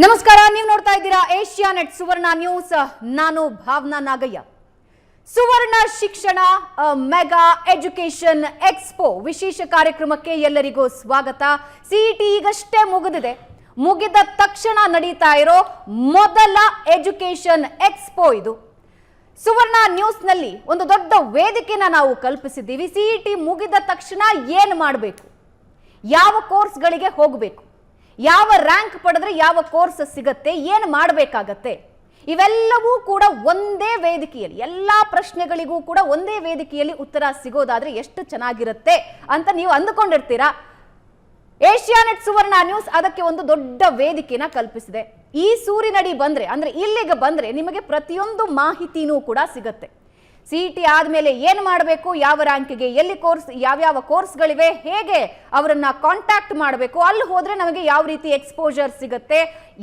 ನಮಸ್ಕಾರ, ನೀವು ನೋಡ್ತಾ ಇದ್ದೀರಾ ಏಷ್ಯಾನೆಟ್ ಸುವರ್ಣ ನ್ಯೂಸ್. ನಾನು ಭಾವನಾ ನಾಗಯ್ಯ. ಸುವರ್ಣ ಶಿಕ್ಷಣ ಮೆಗಾ ಎಜುಕೇಶನ್ ಎಕ್ಸ್ಪೋ ವಿಶೇಷ ಕಾರ್ಯಕ್ರಮಕ್ಕೆ ಎಲ್ಲರಿಗೂ ಸ್ವಾಗತ. ಸಿಇಟಿ ಈಗಷ್ಟೇ ಮುಗಿದಿದೆ. ಮುಗಿದ ತಕ್ಷಣ ನಡೀತಾ ಇರೋ ಮೊದಲ ಎಜುಕೇಶನ್ ಎಕ್ಸ್ಪೋ ಇದು. ಸುವರ್ಣ ನ್ಯೂಸ್ ನಲ್ಲಿ ಒಂದು ದೊಡ್ಡ ವೇದಿಕೆನ ನಾವು ಕಲ್ಪಿಸಿದ್ದೀವಿ. ಸಿಇಟಿ ಮುಗಿದ ತಕ್ಷಣ ಏನು ಮಾಡಬೇಕು, ಯಾವ ಕೋರ್ಸ್ಗಳಿಗೆ ಹೋಗಬೇಕು, ಯಾವ ರ್ಯಾಂಕ್ ಪಡೆದ್ರೆ ಯಾವ ಕೋರ್ಸ್ ಸಿಗತ್ತೆ, ಏನು ಮಾಡಬೇಕಾಗತ್ತೆ, ಇವೆಲ್ಲವೂ ಕೂಡ ಒಂದೇ ವೇದಿಕೆಯಲ್ಲಿ, ಎಲ್ಲಾ ಪ್ರಶ್ನೆಗಳಿಗೂ ಕೂಡ ಒಂದೇ ವೇದಿಕೆಯಲ್ಲಿ ಉತ್ತರ ಸಿಗೋದಾದ್ರೆ ಎಷ್ಟು ಚೆನ್ನಾಗಿರುತ್ತೆ ಅಂತ ನೀವು ಅಂದುಕೊಂಡಿರ್ತೀರಾ. ಏಷ್ಯಾನೆಟ್ ಸುವರ್ಣ ನ್ಯೂಸ್ ಅದಕ್ಕೆ ಒಂದು ದೊಡ್ಡ ವೇದಿಕೆನ ಕಲ್ಪಿಸಿದೆ. ಈ ಸೂರಿನಡಿ ಬಂದ್ರೆ, ಅಂದ್ರೆ ಇಲ್ಲಿಗೆ ಬಂದ್ರೆ ನಿಮಗೆ ಪ್ರತಿಯೊಂದು ಮಾಹಿತಿನೂ ಕೂಡ ಸಿಗತ್ತೆ. ಸಿಇಟಿ ಆದ್ಮೇಲೆ ಏನು ಮಾಡಬೇಕು, ಯಾವ ರ್ಯಾಂಕಿಗೆ ಎಲ್ಲಿ ಕೋರ್ಸ್, ಯಾವ್ಯಾವ ಕೋರ್ಸ್ಗಳಿವೆ, ಹೇಗೆ ಅವರನ್ನ ಕಾಂಟ್ಯಾಕ್ಟ್ ಮಾಡಬೇಕು, ಅಲ್ಲಿ ಹೋದ್ರೆ ನಮಗೆ ಯಾವ ರೀತಿ ಎಕ್ಸ್ಪೋಜರ್ ಸಿಗುತ್ತೆ,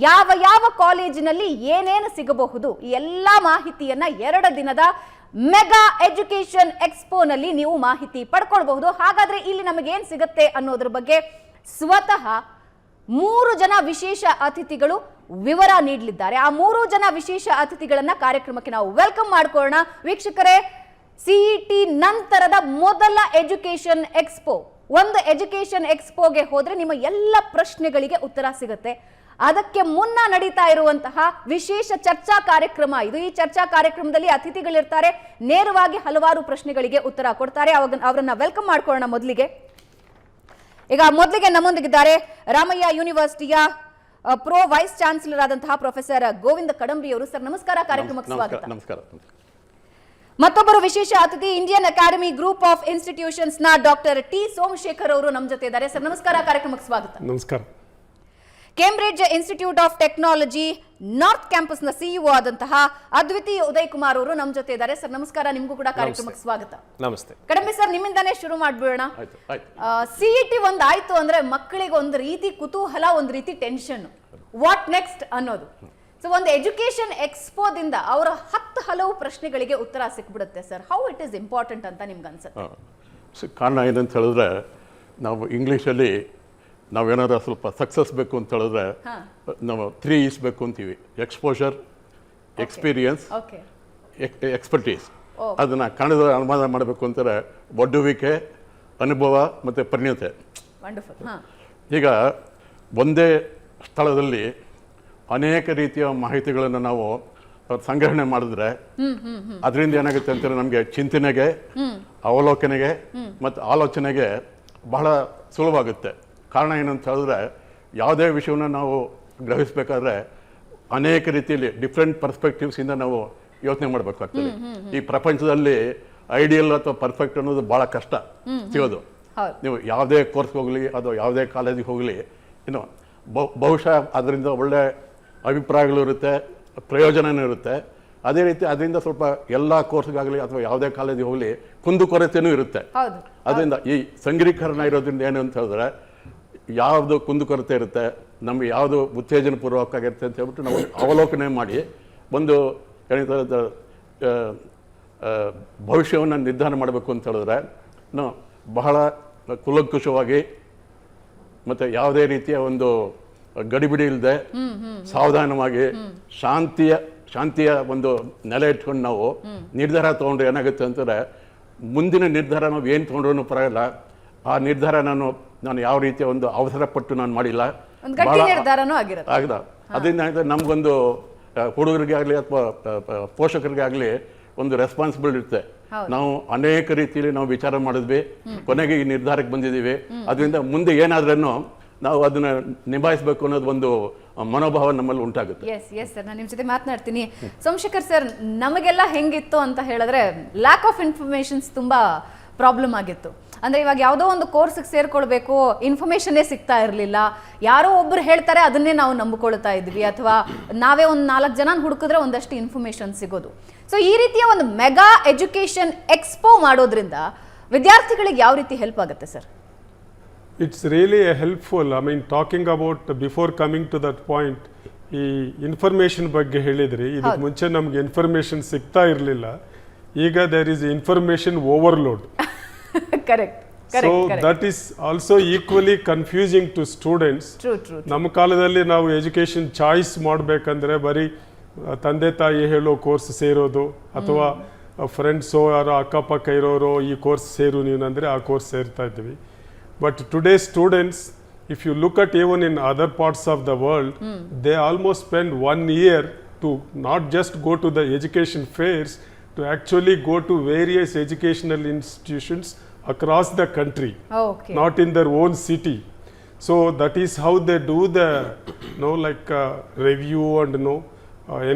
ಯಾವ ಯಾವ ಕಾಲೇಜಿನಲ್ಲಿ ಏನೇನು ಸಿಗಬಹುದು, ಈ ಎಲ್ಲಾ ಮಾಹಿತಿಯನ್ನ 2 ದಿನದ ಮೆಗಾ ಎಜುಕೇಶನ್ ಎಕ್ಸ್ಪೋನಲ್ಲಿ ನೀವು ಮಾಹಿತಿ ಪಡ್ಕೊಳ್ಬಹುದು. ಹಾಗಾದ್ರೆ ಇಲ್ಲಿ ನಮಗೆ ಏನ್ ಸಿಗುತ್ತೆ ಅನ್ನೋದ್ರ ಬಗ್ಗೆ ಸ್ವತಃ 3 ಜನ ವಿಶೇಷ ಅತಿಥಿಗಳು ವಿವರ ನೀಡಲಿದ್ದಾರೆ. ಆ 3 ಜನ ವಿಶೇಷ ಅತಿಥಿಗಳನ್ನ ಕಾರ್ಯಕ್ರಮಕ್ಕೆ ನಾವು ವೆಲ್ಕಮ್ ಮಾಡ್ಕೊಳ್ಳೋಣ. ವೀಕ್ಷಕರೇ, ಸಿಇಟಿ ನಂತರದ ಮೊದಲ ಎಜುಕೇಶನ್ ಎಕ್ಸ್ಪೋ. ಒಂದು ಎಜುಕೇಶನ್ ಎಕ್ಸ್ಪೋಗೆ ಹೋದ್ರೆ ನಿಮ್ಮ ಎಲ್ಲ ಪ್ರಶ್ನೆಗಳಿಗೆ ಉತ್ತರ ಸಿಗುತ್ತೆ. ಅದಕ್ಕೆ ಮುನ್ನ ನಡೀತಾ ಇರುವಂತಹ ವಿಶೇಷ ಚರ್ಚಾ ಕಾರ್ಯಕ್ರಮ ಇದು. ಈ ಚರ್ಚಾ ಕಾರ್ಯಕ್ರಮದಲ್ಲಿ ಅತಿಥಿಗಳಿರ್ತಾರೆ, ನೇರವಾಗಿ ಹಲವಾರು ಪ್ರಶ್ನೆಗಳಿಗೆ ಉತ್ತರ ಕೊಡ್ತಾರೆ. ಅವರನ್ನ ವೆಲ್ಕಮ್ ಮಾಡ್ಕೊಳ್ಳೋಣ. ಮೊದಲಿಗೆ ನಮ್ಮೊಂದಿಗಿದ್ದಾರೆ ರಾಮಯ್ಯ ಯೂನಿವರ್ಸಿಟಿಯ ಪ್ರೋ ವೈಸ್ ಚಾನ್ಸಲರ್ ಆದಂತಹ ಪ್ರೊಫೆಸರ್ ಗೋವಿಂದ ಕಡಂಬಿ ಅವರು. ಸರ್ ನಮಸ್ಕಾರ, ಕಾರ್ಯಕ್ರಮಕ್ಕೆ ಸ್ವಾಗತ. ನಮಸ್ಕಾರ. ಮತ್ತೊಬ್ಬರು ವಿಶೇಷ ಅತಿಥಿ Indian academy group of institutions ನ ಡಾಕ್ಟರ್ ಟಿ ಸೋಮಶೇಖರ್ ಅವರು ನಮ್ಮ ಜೊತೆ ಇದ್ದಾರೆ. ಸರ್ ನಮಸ್ಕಾರ, ಕಾರ್ಯಕ್ರಮಕ್ಕೆ ಸ್ವಾಗತ. ನಮಸ್ಕಾರ. Cambridge institute of technology north campus ನ ಸಿಇಒ ಆದಂತಹ ಅದ್ವಿತೀಯ ಉದಯ್ ಕುಮಾರ್ ಅವರು ನಮ್ಮ ಜೊತೆ ಇದ್ದಾರೆ. ಸರ್ ನಮಸ್ಕಾರ, ನಿಮಗೂ ಕೂಡ ಕಾರ್ಯಕ್ರಮಕ್ಕೆ ಸ್ವಾಗತ. ನಮಸ್ತೆ. ಕಡಂಬಿ ಸರ್, ನಿಮ್ಮಿಂದಾನೇ ಶುರು ಮಾಡ್ಬಿಡೋಣ. ಸಿಇಟಿ ಒಂದ್ ಆಯ್ತು ಅಂದ್ರೆ ಮಕ್ಕಳಿಗೆ ಒಂದು ರೀತಿ ಕುತೂಹಲ, ಒಂದು ರೀತಿ ಟೆನ್ಷನ್, ವಾಟ್ ನೆಕ್ಸ್ಟ್ ಅನ್ನೋದು. ಸೊ ಒಂದು ಎಜುಕೇಶನ್ ಎಕ್ಸ್ಪೋದಿಂದ ಅವರ 10 ಹಲವು ಪ್ರಶ್ನೆಗಳಿಗೆ ಉತ್ತರ ಸಿಕ್ಬಿಡುತ್ತೆ. Sir, how it is important ಅಂತ ನಿಮ್ಗೆ ಅನ್ಸುತ್ತೆ? ಕಾರಣ ಏನಂತ ಹೇಳಿದ್ರೆ, ನಾವು ಇಂಗ್ಲೀಷಲ್ಲಿ ನಾವೇನಾದ್ರೂ ಸ್ವಲ್ಪ ಸಕ್ಸಸ್ ಬೇಕು ಅಂತ ಹೇಳಿದ್ರೆ ನಾವು 3 E's ಬೇಕು ಅಂತೀವಿ: ಎಕ್ಸ್ಪೋಜರ್, ಎಕ್ಸ್ಪೀರಿಯನ್ಸ್, ಎಕ್ಸ್ಪರ್ಟೀಸ್. ಅದನ್ನ ಕನ್ನಡದ ಅನುವಾದ ಮಾಡಬೇಕು ಅಂತಾರೆ ಒಡ್ಡುವಿಕೆ, ಅನುಭವ ಮತ್ತೆ ಪರಿಣತಿ. ಈಗ ಒಂದೇ ಸ್ಥಳದಲ್ಲಿ ಅನೇಕ ರೀತಿಯ ಮಾಹಿತಿಗಳನ್ನು ನಾವು ಸಂಗ್ರಹಣೆ ಮಾಡಿದ್ರೆ ಅದರಿಂದ ಏನಾಗುತ್ತೆ ಅಂತಂದ್ರೆ ನಮಗೆ ಚಿಂತನೆಗೆ, ಅವಲೋಕನೆಗೆ ಮತ್ತು ಆಲೋಚನೆಗೆ ಬಹಳ ಸುಲಭವಾಗುತ್ತೆ. ಕಾರಣ ಏನಂತ ಹೇಳಿದ್ರೆ, ಯಾವುದೇ ವಿಷಯವನ್ನು ನಾವು ಗ್ರಹಿಸಬೇಕಾದ್ರೆ ಅನೇಕ ರೀತಿಯಲ್ಲಿ ಡಿಫ್ರೆಂಟ್ ಪರ್ಸ್ಪೆಕ್ಟಿವ್ಸ್ ಇಂದ ನಾವು ಯೋಚನೆ ಮಾಡಬೇಕಾಗ್ತದೆ. ಈ ಪ್ರಪಂಚದಲ್ಲಿ ಐಡಿಯಲ್ ಅಥವಾ ಪರ್ಫೆಕ್ಟ್ ಅನ್ನೋದು ಬಹಳ ಕಷ್ಟ ಸಿಗೋದು. ನೀವು ಯಾವುದೇ ಕೋರ್ಸ್ ಹೋಗಲಿ ಅಥವಾ ಯಾವುದೇ ಕಾಲೇಜಿಗೆ ಹೋಗಲಿ, ಬಹುಶಃ ಅದರಿಂದ ಒಳ್ಳೆ ಅಭಿಪ್ರಾಯಗಳು ಇರುತ್ತೆ, ಪ್ರಯೋಜನನೂ ಇರುತ್ತೆ. ಅದೇ ರೀತಿ ಅದರಿಂದ ಸ್ವಲ್ಪ ಎಲ್ಲ ಕೋರ್ಸ್ಗಾಗಲಿ ಅಥವಾ ಯಾವುದೇ ಕಾಲೇಜಿಗೆ ಹೋಗಲಿ ಕುಂದುಕೊರತೆನೂ ಇರುತ್ತೆ. ಅದರಿಂದ ಈ ಸಂಗ್ರೀಕರಣ ಇರೋದ್ರಿಂದ ಏನು ಅಂತ ಹೇಳಿದ್ರೆ, ಯಾವುದು ಕುಂದುಕೊರತೆ ಇರುತ್ತೆ, ನಮಗೆ ಯಾವುದು ಉತ್ತೇಜನ ಪೂರ್ವಕವಾಗಿರುತ್ತೆ ಅಂತ ಹೇಳ್ಬಿಟ್ಟು ನಾವು ಅವಲೋಕನೆ ಮಾಡಿ ಒಂದು ಭವಿಷ್ಯವನ್ನು ನಿರ್ಧಾರ ಮಾಡಬೇಕು ಅಂತ ಹೇಳಿದ್ರೆ ನಾವು ಬಹಳ ಕುಲಂಕುಷವಾಗಿ ಮತ್ತು ಯಾವುದೇ ರೀತಿಯ ಒಂದು ಗಡಿಬಿಡಿ ಇಲ್ಲದೆ ಸಾವಧಾನವಾಗಿ ಶಾಂತಿಯ ಒಂದು ನೆಲೆ ಇಟ್ಕೊಂಡು ನಾವು ನಿರ್ಧಾರ ತಗೊಂಡ್ರೆ ಏನಾಗುತ್ತೆ ಅಂತಂದ್ರೆ, ಮುಂದಿನ ನಿರ್ಧಾರ ನಾವು ಏನು ತಗೊಂಡ್ರೂ ಪರವಾಗಿಲ್ಲ, ಆ ನಿರ್ಧಾರ ನಾನು ಯಾವ ರೀತಿಯ ಒಂದು ಅವಸರ ಪಟ್ಟು ನಾನು ಮಾಡಿಲ್ಲ, ಅದರಿಂದ ನಮ್ಗೊಂದು ಹುಡುಗರಿಗೆ ಆಗಲಿ ಅಥವಾ ಪೋಷಕರಿಗೆ ಆಗಲಿ ಒಂದು ರೆಸ್ಪಾನ್ಸಿಬಿಲಿಟಿ ಇರುತ್ತೆ. ನಾವು ಅನೇಕ ರೀತಿಯಲ್ಲಿ ನಾವು ವಿಚಾರ ಮಾಡಿದ್ವಿ, ಕೊನೆಗೆ ಈ ನಿರ್ಧಾರಕ್ಕೆ ಬಂದಿದ್ದೀವಿ. ಅದರಿಂದ ಮುಂದೆ ಏನಾದ್ರೂ ನಾವು ಅದನ್ನ ನಿಭಾಯಿಸಬೇಕು ಅನ್ನೋದು ಒಂದು ಮನೋಭಾವ ನಮ್ಮಲ್ಲಿ ಉಂಟಾಗುತ್ತೆ. ಸರ್, ನಾನು ನಿಮ್ಮ ಜೊತೆ ಮಾತನಾಡ್ತೀನಿ. ಸೋಮಶೇಖರ್ ಸರ್, ನಮಗೆಲ್ಲ ಹೆಂಗಿತ್ತು ಅಂತ ಹೇಳಿದ್ರೆ ಲ್ಯಾಕ್ ಆಫ್ ಇನ್ಫಾರ್ಮೇಶನ್ಸ್ ತುಂಬಾ ಪ್ರಾಬ್ಲಮ್ ಆಗಿತ್ತು. ಅಂದ್ರೆ ಇವಾಗ ಯಾವುದೋ ಒಂದು ಕೋರ್ಸ್ಗೆ ಸೇರ್ಕೊಳ್ಬೇಕು, ಇನ್ಫಾರ್ಮೇಶನ್ನೇ ಸಿಗ್ತಾ ಇರಲಿಲ್ಲ. ಯಾರೋ ಒಬ್ರು ಹೇಳ್ತಾರೆ, ಅದನ್ನೇ ನಾವು ನಂಬಿಕೊಳ್ತಾ ಇದ್ವಿ, ಅಥವಾ ನಾವೇ ಒಂದು 4 ಜನ ಹುಡುಕಿದ್ರೆ ಒಂದಷ್ಟು ಇನ್ಫಾರ್ಮೇಶನ್ ಸಿಗೋದು. ಸೊ ಈ ರೀತಿಯ ಒಂದು ಮೆಗಾ ಎಜುಕೇಶನ್ ಎಕ್ಸ್ಪೋ ಮಾಡೋದ್ರಿಂದ ವಿದ್ಯಾರ್ಥಿಗಳಿಗೆ ಯಾವ ರೀತಿ ಹೆಲ್ಪ್ ಆಗುತ್ತೆ sir? It's really helpful. I mean, talking about before coming to that point, ಈ ಇನ್ಫಾರ್ಮೇಶನ್ ಬಗ್ಗೆ ಹೇಳಿದ್ರಿ. ಇದಕ್ಕೆ ಮುಂಚೆ ನಮ್ಗೆ ಇನ್ಫಾರ್ಮೇಶನ್ ಸಿಗ್ತಾ ಇರಲಿಲ್ಲ. ಈಗ there is information overload. Correct. So that is also equally confusing to students. True ನಮ್ಮ ಕಾಲದಲ್ಲಿ ನಾವು ಎಜುಕೇಶನ್ ಚಾಯ್ಸ್ ಮಾಡಬೇಕಂದ್ರೆ ಬರೀ ತಂದೆ ತಾಯಿ ಹೇಳೋ ಕೋರ್ಸ್ ಸೇರೋದು ಅಥವಾ ಫ್ರೆಂಡ್ಸೋ ಯಾರೋ ಅಕ್ಕಪಕ್ಕ ಇರೋರು ಈ ಕೋರ್ಸ್ ಸೇರು ನೀನಂದರೆ ಆ ಕೋರ್ಸ್ ಸೇರ್ತಾ ಇದ್ವಿ. But today students, if you look at even in other parts of the world, they almost spend 1 year to not just go to the education fairs, to actually go to various educational institutions across the country, okay not in their own city. So that is how they do the review and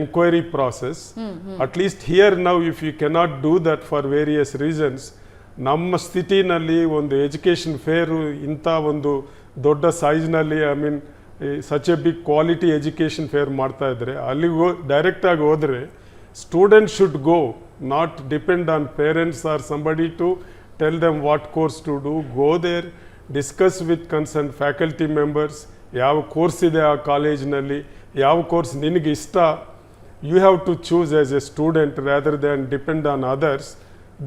enquiry process. At least here now, if you cannot do that for various reasons, ನಮ್ಮ ಸ್ಥಿತಿನಲ್ಲಿ ಒಂದು education fair ಇಂಥ ಒಂದು ದೊಡ್ಡ ಸೈಜ್ನಲ್ಲಿ such a big quality education fair ಮಾಡ್ತಾ ಇದ್ರೆ ಅಲ್ಲಿಗೆ ಡೈರೆಕ್ಟಾಗಿ ಹೋದರೆ student should go, not depend on parents or somebody to tell them what course to do. Go there, discuss with concern faculty members, ಯಾವ ಕೋರ್ಸ್ ಇದೆ ಆ ಕಾಲೇಜ್ನಲ್ಲಿ, ಯಾವ ಕೋರ್ಸ್ ನಿನಗೆ ಇಷ್ಟ. You have to choose as a student rather than depend on others.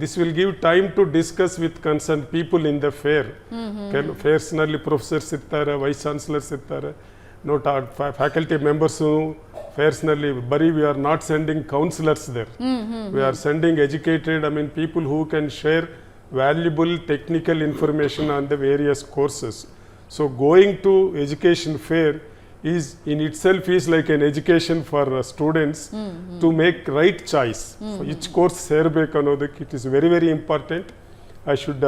This will give time to discuss with concerned people in the fair. ಫೇರ್ಸ್ನಲ್ಲಿ professors ಇರ್ತಾರೆ, vice chancellors ಇರ್ತಾರೆ, ಫ್ಯಾಕಲ್ಟಿ ಮೆಂಬರ್ಸು ಫೇರ್ಸ್ನಲ್ಲಿ ಬರೀ we are not sending counsellors there. We are sending educated people who can share valuable technical information on the various courses. So going to education fair is in itself is like an education for students to make right choice. For each course ಸೇರ್ಬೇಕು ಅನ್ನೋದಕ್ಕೆ it is very very important. I should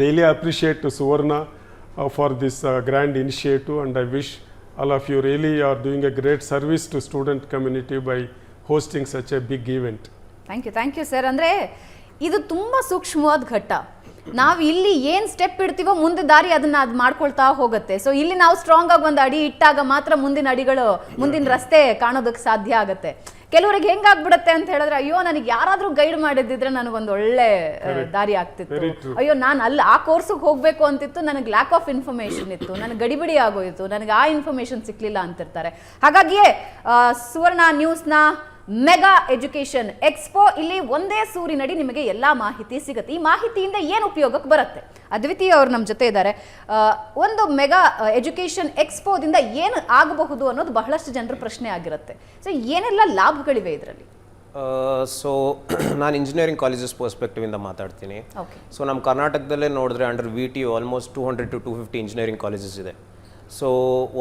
really appreciate Suvarna for this grand initiative, and I wish all of you really are doing a great service to student community by hosting such a big event. Thank you sir. ಅಂದರೆ ಇದು ತುಂಬ ಸೂಕ್ಷ್ಮವಾದ ಘಟ್ಟ. ನಾವು ಇಲ್ಲಿ ಏನು step ಇಡ್ತೀವೋ ಮುಂದೆ ದಾರಿ ಅದನ್ನ ಅದು ಮಾಡ್ಕೊಳ್ತಾ ಹೋಗುತ್ತೆ. ಸೊ ಇಲ್ಲಿ ನಾವು ಸ್ಟ್ರಾಂಗ್ ಆಗಿ ಒಂದು ಅಡಿ ಇಟ್ಟಾಗ ಮಾತ್ರ ಮುಂದಿನ ರಸ್ತೆ ಕಾಣೋದಕ್ಕೆ ಸಾಧ್ಯ ಆಗುತ್ತೆ. ಕೆಲವರಿಗೆ ಹೆಂಗಾಗ್ಬಿಡುತ್ತೆ ಅಂತ ಹೇಳಿದ್ರೆ, ಅಯ್ಯೋ ನನಗೆ ಯಾರಾದರೂ ಗೈಡ್ ಮಾಡಿದ್ರೆ ನನಗೊಂದು ಒಳ್ಳೆ ದಾರಿ ಆಗ್ತಿತ್ತು, ಅಯ್ಯೋ ನಾನು ಆ ಕೋರ್ಸಿಗೆ ಹೋಗಬೇಕು ಅಂತಿತ್ತು, ನನಗೆ ಲ್ಯಾಕ್ ಆಫ್ ಇನ್ಫಾರ್ಮೇಷನ್ ಇತ್ತು, ನನಗೆ ಗಡಿಬಿಡಿ ಆಗೋಯಿತು, ನನಗೆ ಆ ಇನ್ಫಾರ್ಮೇಷನ್ ಸಿಕ್ಲಿಲ್ಲ ಅಂತಿರ್ತಾರೆ. ಹಾಗಾಗಿಯೇ ಸುವರ್ಣ ನ್ಯೂಸ್ನ ಮೆಗಾ ಎಜುಕೇಷನ್ ಎಕ್ಸ್ಪೋ, ಇಲ್ಲಿ ಒಂದೇ ಸೂರಿನಡಿ ನಿಮಗೆ ಎಲ್ಲ ಮಾಹಿತಿ ಸಿಗುತ್ತೆ. ಈ ಮಾಹಿತಿಯಿಂದ ಏನು ಉಪಯೋಗಕ್ಕೆ ಬರುತ್ತೆ? ಅದ್ವಿತೀಯ ಅವರು ನಮ್ಮ ಜೊತೆ ಇದ್ದಾರೆ. ಒಂದು ಮೆಗಾ ಎಜುಕೇಷನ್ ಎಕ್ಸ್ಪೋದಿಂದ ಏನು ಆಗಬಹುದು ಅನ್ನೋದು ಬಹಳಷ್ಟು ಜನರ ಪ್ರಶ್ನೆ ಆಗಿರುತ್ತೆ. ಸೊ ಏನೆಲ್ಲ ಲಾಭಗಳಿವೆ ಇದರಲ್ಲಿ? ಸೊ ನಾನು ಇಂಜಿನಿಯರಿಂಗ್ ಕಾಲೇಜಸ್ ಪರ್ಸ್ಪೆಕ್ಟಿವಿಂದ ಮಾತಾಡ್ತೀನಿ. ಓಕೆ. ಸೊ ನಮ್ಮ ಕರ್ನಾಟಕದಲ್ಲೇ ನೋಡಿದ್ರೆ under VTU almost 200 to 250 engineering colleges ಇದೆ. ಸೊ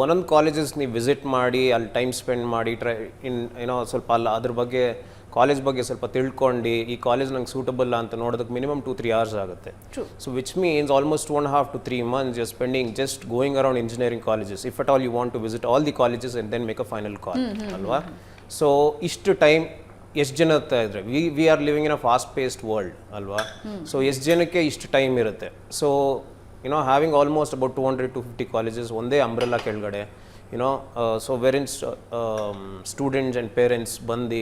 ಒಂದೊಂದು ಕಾಲೇಜಸ್ ನೀವು ವಿಸಿಟ್ ಮಾಡಿ ಅಲ್ಲಿ ಟೈಮ್ ಸ್ಪೆಂಡ್ ಮಾಡಿ ಸ್ವಲ್ಪ ಅದ್ರ ಬಗ್ಗೆ ಕಾಲೇಜ್ ಬಗ್ಗೆ ಸ್ವಲ್ಪ ತಿಳ್ಕೊಂಡು ಈ ಕಾಲೇಜ್ ನಂಗೆ ಸೂಟಬಲ್ ಅಂತ ನೋಡೋದಕ್ಕೆ ಮಿನಿಮಮ್ 2-3 hours ಆಗುತ್ತೆ. So which means almost 2.5 to 3 months you're spending just going around engineering colleges, if at all you want to visit all the colleges and then make a final call. ಅಲ್ವಾ? So ಇಷ್ಟು time ಎಷ್ಟು ಜನ ಇದ್ರೆ we are living in a fast paced world ಅಲ್ವಾ? So ಎಷ್ಟು ಜನಕ್ಕೆ ಇಷ್ಟು time ಇರುತ್ತೆ? So having almost about 200 to 250 colleges ಒಂದೇ ಅಂಬ್ರೆಲ್ಲಾ ಕೆಳಗಡೆ, so wherein students and parents ಬಂದು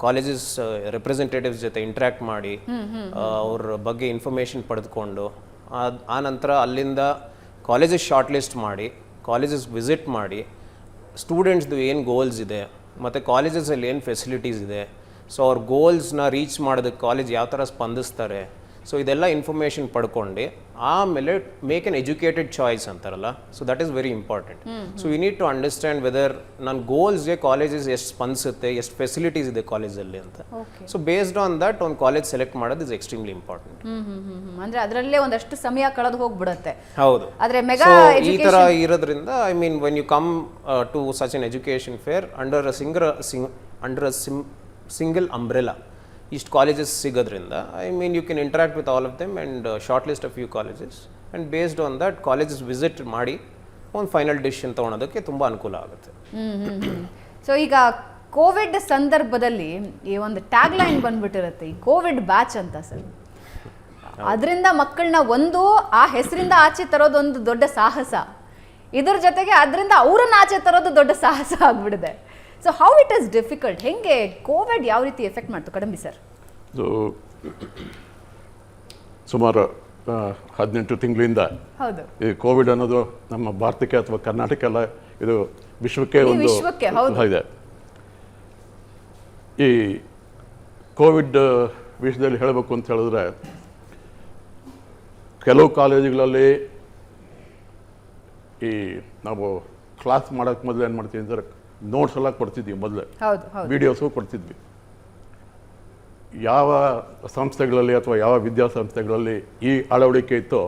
ಕಾಲೇಜಸ್ ರೆಪ್ರೆಸೆಂಟೇಟಿವ್ಸ್ ಜೊತೆ ಇಂಟ್ರ್ಯಾಕ್ಟ್ ಮಾಡಿ ಅವ್ರ ಬಗ್ಗೆ ಇನ್ಫಾರ್ಮೇಷನ್ ಪಡೆದುಕೊಂಡು ಆ ನಂತರ ಅಲ್ಲಿಂದ ಕಾಲೇಜಸ್ ಶಾರ್ಟ್ ಲಿಸ್ಟ್ ಮಾಡಿ ಕಾಲೇಜಸ್ ವಿಸಿಟ್ ಮಾಡಿ ಸ್ಟೂಡೆಂಟ್ಸ್ದು ಏನು ಗೋಲ್ಸ್ ಇದೆ ಮತ್ತು ಕಾಲೇಜಸಲ್ಲಿ ಏನು ಫೆಸಿಲಿಟೀಸ್ ಇದೆ, ಸೊ ಅವ್ರ ಗೋಲ್ಸ್ನ ರೀಚ್ ಮಾಡೋದಕ್ಕೆ ಕಾಲೇಜ್ ಯಾವ ಥರ ಸ್ಪಂದಿಸ್ತಾರೆ, ಸೊ ಇದೆಲ್ಲ ಇನ್ಫಾರ್ಮೇಷನ್ ಪಡ್ಕೊಂಡು ಆಮೇಲೆ ಮೇಕ್ ಎನ್ ಎಜುಕೇಟೆಡ್ ಚಾಯ್ಸ್ ಅಂತಾರಲ್ಲ, so that is very important. So you need to understand whether ನನ್ನ ಗೋಲ್ಸ್ಗೆ ಕಾಲೇಜಸ್ ಎಷ್ಟು ಸ್ಪಂದಿಸುತ್ತೆ, ಎಷ್ಟು ಫೆಸಿಲಿಟೀಸ್ ಇದೆ ಕಾಲೇಜಲ್ಲಿ ಅಂತ. ಸೊ ಬೇಸ್ಡ್ ಆನ್ ದಟ್ ಒಂದು ಕಾಲೇಜ್ ಸೆಲೆಕ್ಟ್ ಮಾಡೋದು ಇಸ್ ಎಕ್ಸ್ಟ್ರೀಮ್ಲಿ ಇಂಪಾರ್ಟೆಂಟ್. ಅಂದ್ರೆ ಅದರಲ್ಲೇ ಒಂದಷ್ಟು ಸಮಯ ಕಳೆದು ಹೋಗ್ಬಿಡುತ್ತೆ. ಹೌದು. ಆದ್ರೆ ಮೆಗಾ ಈ ತರ ಇರೋದ್ರಿಂದ when you come to such an education fair under a single umbrella ಇಷ್ಟು ಕಾಲೇಜಸ್ ಸಿಗೋದ್ರಿಂದ you can interact with all of them and shortlist of few colleges and based on that colleges visit ಮಾಡಿ ಒಂದು final decision ತೊಗೊಳೋದಕ್ಕೆ ತುಂಬ ಅನುಕೂಲ ಆಗುತ್ತೆ. So ಈಗ Covid ಸಂದರ್ಭದಲ್ಲಿ ಈ ಒಂದು ಟ್ಯಾಗ್ ಲೈನ್ ಬಂದ್ಬಿಟ್ಟಿರುತ್ತೆ, ಈ ಕೋವಿಡ್ ಬ್ಯಾಚ್ ಅಂತ ಸರ್. ಅದರಿಂದ ಮಕ್ಕಳನ್ನ ಆ ಹೆಸರಿಂದ ಆಚೆ ತರೋದು ಒಂದು ದೊಡ್ಡ ಸಾಹಸ, ಇದ್ರ ಜೊತೆಗೆ ಅದರಿಂದ ಅವ್ರನ್ನ ಆಚೆ ತರೋದು ದೊಡ್ಡ ಸಾಹಸ ಆಗ್ಬಿಡಿದೆ. So how it is difficult? ಹೆಂಗೆ ಕೋವಿಡ್ ಯಾವ ರೀತಿ ಎಫೆಕ್ಟ್ ಮಾಡ್ತು ಕಡಂಬಿ ಸರ್? ಸುಮಾರು 18 ತಿಂಗಳಿಂದ ಹೌದು ಈ ಕೋವಿಡ್ ಅನ್ನೋದು ನಮ್ಮ ಭಾರತಕ್ಕೆ ಅಥವಾ ಕರ್ನಾಟಕ ಎಲ್ಲ ಇದು ವಿಶ್ವಕ್ಕೆ ಒಂದು ಇದೆ. ಈ ಕೋವಿಡ್ ವಿಷಯದಲ್ಲಿ ಹೇಳಬೇಕು ಅಂತ ಹೇಳಿದ್ರೆ ಕೆಲವು ಕಾಲೇಜುಗಳಲ್ಲಿ ಈ ನಾವು ಕ್ಲಾಸ್ ಮಾಡೋಕ್ಕೆ ಮೊದಲು ಏನು ಮಾಡ್ತೀವಿ ಅಂದರೆ ನೋಟ್ಸ್ ಎಲ್ಲ ಕೊಡ್ತಿದ್ವಿ ಮೊದಲೇ, ವಿಡಿಯೋಸು ಕೊಡ್ತಿದ್ವಿ. ಯಾವ ಸಂಸ್ಥೆಗಳಲ್ಲಿ ಅಥವಾ ಯಾವ ವಿದ್ಯಾಸಂಸ್ಥೆಗಳಲ್ಲಿ ಈ ಅಳವಡಿಕೆ ಇತ್ತೋ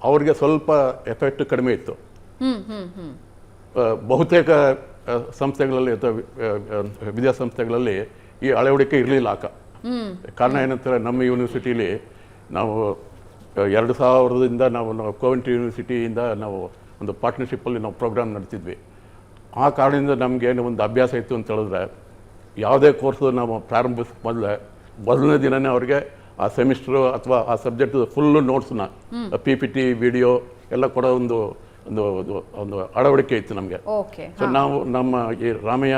ಅವ್ರಿಗೆ ಸ್ವಲ್ಪ ಎಫೆಕ್ಟ್ ಕಡಿಮೆ ಇತ್ತು. ಬಹುತೇಕ ಸಂಸ್ಥೆಗಳಲ್ಲಿ ಅಥವಾ ವಿದ್ಯಾಸಂಸ್ಥೆಗಳಲ್ಲಿ ಈ ಅಳವಡಿಕೆ ಇರಲಿಲ್ಲ. ಕಾರಣ ಏನಂತಾರೆ, ನಮ್ಮ ಯೂನಿವರ್ಸಿಟಿಲಿ ನಾವು 2000ರಿಂದ ನಾವು ಕೋವೆಂಟ್ರಿ ಯೂನಿವರ್ಸಿಟಿಯಿಂದ ನಾವು ಒಂದು ಪಾರ್ಟ್ನರ್ಶಿಪ್ಪಲ್ಲಿ ನಾವು ಪ್ರೋಗ್ರಾಮ್ ನಡೆತಿದ್ವಿ. ಆ ಕಾರಣದಿಂದ ನಮಗೇನು ಒಂದು ಅಭ್ಯಾಸ ಇತ್ತು ಅಂತ ಹೇಳಿದ್ರೆ, ಯಾವುದೇ ಕೋರ್ಸು ನಾವು ಪ್ರಾರಂಭಿಸ ಮೊದಲನೇ ದಿನವೇ ಅವ್ರಿಗೆ ಆ ಸೆಮಿಸ್ಟ್ರು ಅಥವಾ ಆ ಸಬ್ಜೆಕ್ಟ್ ಫುಲ್ಲು ನೋಟ್ಸ್ನ PPT ವಿಡಿಯೋ ಎಲ್ಲ ಕೊಡೋ ಒಂದು ಒಂದು ಒಂದು ಅಳವಡಿಕೆ ಇತ್ತು ನಮಗೆ. ಸೊ ನಾವು ನಮ್ಮ ಈ ರಾಮಯ್ಯ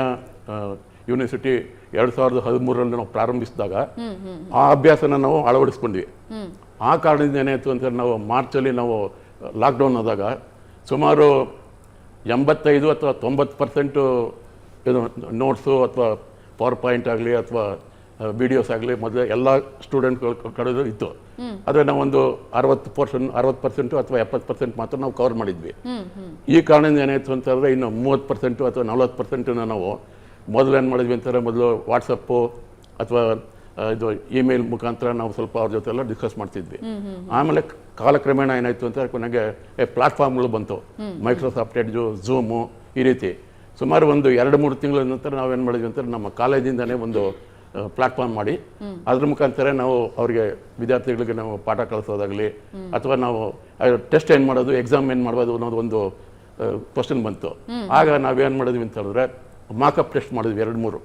ಯೂನಿವರ್ಸಿಟಿ 2013ರಲ್ಲಿ ನಾವು ಪ್ರಾರಂಭಿಸಿದಾಗ ಆ ಅಭ್ಯಾಸನ ನಾವು ಅಳವಡಿಸ್ಕೊಂಡ್ವಿ. ಆ ಕಾರಣದಿಂದ ಏನಾಯಿತು ಅಂತ ನಾವು ಮಾರ್ಚಲ್ಲಿ ನಾವು ಲಾಕ್ಡೌನ್ ಆದಾಗ ಸುಮಾರು 85 ಅಥವಾ 90% ಇದು ನೋಟ್ಸು ಅಥವಾ ಪವರ್ ಪಾಯಿಂಟ್ ಆಗಲಿ ಅಥವಾ ವಿಡಿಯೋಸ್ ಆಗಲಿ ಮೊದಲೇ ಎಲ್ಲ ಸ್ಟೂಡೆಂಟ್ಗಳ ಕಡೆದು ಇತ್ತು. ಆದರೆ ನಾವೊಂದು 60% ಅಥವಾ 70% ಮಾತ್ರ ನಾವು ಕವರ್ ಮಾಡಿದ್ವಿ. ಈ ಕಾರಣದಿಂದ ಏನಾಯಿತು ಅಂತಂದರೆ ಇನ್ನು 30% ಅಥವಾ 40% ನಾವು ಮೊದಲು ಏನು ಮಾಡಿದ್ವಿ ಅಂತಂದರೆ, ಮೊದಲು ವಾಟ್ಸಪ್ಪು ಅಥವಾ ಇದು ಇಮೇಲ್ ಮುಖಾಂತರ ನಾವು ಸ್ವಲ್ಪ ಅವ್ರ ಜೊತೆ ಎಲ್ಲ ಡಿಸ್ಕಸ್ ಮಾಡ್ತಿದ್ವಿ. ಆಮೇಲೆ ಕಾಲಕ್ರಮೇಣ ಏನಾಯಿತು ಅಂತ ಕೊನೆಗೆ ಪ್ಲಾಟ್ಫಾರ್ಮ್ಗಳು ಬಂತು, ಮೈಕ್ರೋಸಾಫ್ಟ್ ಎಡ್ಜು, ಝೂಮು, ಈ ರೀತಿ ಸುಮಾರು ಒಂದು 2-3 ತಿಂಗಳ ನಂತರ ನಾವೇನು ಮಾಡಿದ್ವಿ ಅಂತಾರೆ, ನಮ್ಮ ಕಾಲೇಜಿಂದನೇ ಒಂದು ಪ್ಲಾಟ್ಫಾರ್ಮ್ ಮಾಡಿ ಅದ್ರ ಮುಖಾಂತರ ನಾವು ಅವರಿಗೆ ವಿದ್ಯಾರ್ಥಿಗಳಿಗೆ ನಾವು ಪಾಠ ಕಳಿಸೋದಾಗಲಿ ಅಥವಾ ನಾವು ಟೆಸ್ಟ್ ಏನು ಮಾಡೋದು, ಎಕ್ಸಾಮ್ ಏನು ಮಾಡ್ಬೋದು ಅನ್ನೋದು ಒಂದು ಕ್ವಶನ್ ಬಂತು. ಆಗ ನಾವೇನು ಮಾಡಿದ್ವಿ ಅಂತ ಹೇಳಿದ್ರೆ, ಮಾಕಪ್ ಟೆಸ್ಟ್ ಮಾಡಿದ್ವಿ. 2-3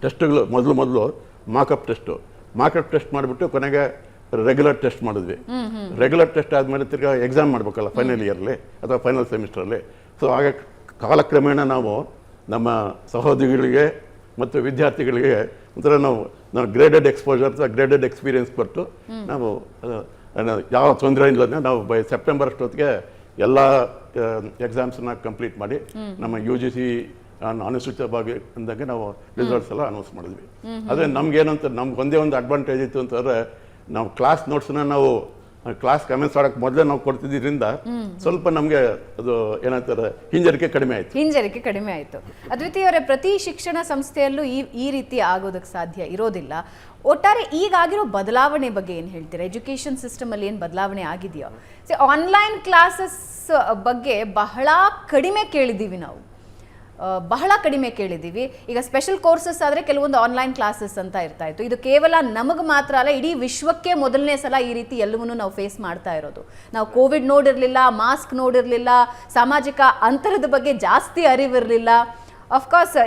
ಟೆಸ್ಟ್ಗಳು ಮೊದಲು ಮಾಕಪ್ ಟೆಸ್ಟ್ ಮಾಡಿಬಿಟ್ಟು ಕೊನೆಗೆ ರೆಗ್ಯುಲರ್ ಟೆಸ್ಟ್ ಮಾಡಿದ್ವಿ. ರೆಗ್ಯುಲರ್ ಟೆಸ್ಟ್ ಆದಮೇಲೆ ತಿರ್ಗಾ ಎಕ್ಸಾಮ್ ಮಾಡಬೇಕಲ್ಲ ಫೈನಲ್ ಇಯರ್ಲಿ ಅಥವಾ ಫೈನಲ್ ಸೆಮಿಸ್ಟ್ರಲ್ಲಿ. ಸೊ ಆಗ ಕಾಲಕ್ರಮೇಣ ನಾವು ನಮ್ಮ ಸಹೋದ್ಯೋಗಿಗಳಿಗೆ ಮತ್ತು ವಿದ್ಯಾರ್ಥಿಗಳಿಗೆ ಒಂಥರ ನಾವು ಗ್ರೇಡೆಡ್ ಎಕ್ಸ್ಪೋಜರ್ ಅಥವಾ ಗ್ರೇಡೆಡ್ ಎಕ್ಸ್ಪೀರಿಯನ್ಸ್ ಕೊಟ್ಟು ನಾವು ಯಾವ ತೊಂದರೆ ಇಲ್ಲದೆ ನಾವು ಬೈ ಸೆಪ್ಟೆಂಬರ್ ಅಷ್ಟೊತ್ತಿಗೆ ಎಲ್ಲ ಎಕ್ಸಾಮ್ಸನ್ನ ಕಂಪ್ಲೀಟ್ ಮಾಡಿ ನಮ್ಮ UGC ಅನುಸೂಚಿತ ಭಾಗ ಅಂದಾಗೆ ನಾವು ರಿಸಲ್ಟ್ಸ್ ಎಲ್ಲ ಅನೌನ್ಸ್ ಮಾಡಿದ್ವಿ. ಆದರೆ ನಮ್ಗೇನಂತ ನಮ್ಗೆ ಒಂದೇ ಒಂದು ಅಡ್ವಾಂಟೇಜ್ ಇತ್ತು ಅಂತಂದರೆ, ನಾವು ಕ್ಲಾಸ್ ನೋಟ್ಸ್ನ ನಾವು ಕ್ಲಾಸ್ ಕಮೆನ್ಸ್ ಮಾಡೋಕ್ಕೆ ಮೊದಲೇ ನಾವು ಕೊಡ್ತಿದ್ದರಿಂದ ಸ್ವಲ್ಪ ನಮಗೆ ಅದು ಏನಂತಾರೆ ಹಿಂಜರಿಕೆ ಕಡಿಮೆ ಆಯಿತು. ಅದ್ವಿತೀಯ ಅವರೇ, ಪ್ರತಿ ಶಿಕ್ಷಣ ಸಂಸ್ಥೆಯಲ್ಲೂ ಈ ರೀತಿ ಆಗೋದಕ್ಕೆ ಸಾಧ್ಯ ಇರೋದಿಲ್ಲ. ಒಟ್ಟಾರೆ ಈಗಾಗಿರೋ ಬದಲಾವಣೆ ಬಗ್ಗೆ ಏನು ಹೇಳ್ತೀರಾ? ಎಜುಕೇಷನ್ ಸಿಸ್ಟಮಲ್ಲಿ ಏನು ಬದಲಾವಣೆ ಆಗಿದೆಯೋ? ಆನ್ಲೈನ್ ಕ್ಲಾಸಸ್ ಬಗ್ಗೆ ಬಹಳ ಕಡಿಮೆ ಕೇಳಿದ್ದೀವಿ ನಾವು, ಈಗ ಸ್ಪೆಷಲ್ ಕೋರ್ಸಸ್ ಆದರೆ ಕೆಲವೊಂದು ಆನ್ಲೈನ್ ಕ್ಲಾಸಸ್ ಅಂತ ಇರ್ತಾ ಇತ್ತು. ಇದು ಕೇವಲ ನಮಗೆ ಮಾತ್ರ ಅಲ್ಲ, ಇಡೀ ವಿಶ್ವಕ್ಕೆ ಮೊದಲನೇ ಸಲ ಈ ರೀತಿ ಎಲ್ಲವನ್ನೂ ನಾವು ಫೇಸ್ ಮಾಡ್ತಾ ಇರೋದು. ನಾವು ಕೋವಿಡ್ ನೋಡಿರಲಿಲ್ಲ, ಮಾಸ್ಕ್ ನೋಡಿರಲಿಲ್ಲ, ಸಾಮಾಜಿಕ ಅಂತರದ ಬಗ್ಗೆ ಜಾಸ್ತಿ ಅರಿವಿರಲಿಲ್ಲ. ಅಫ್ಕೋರ್ಸ್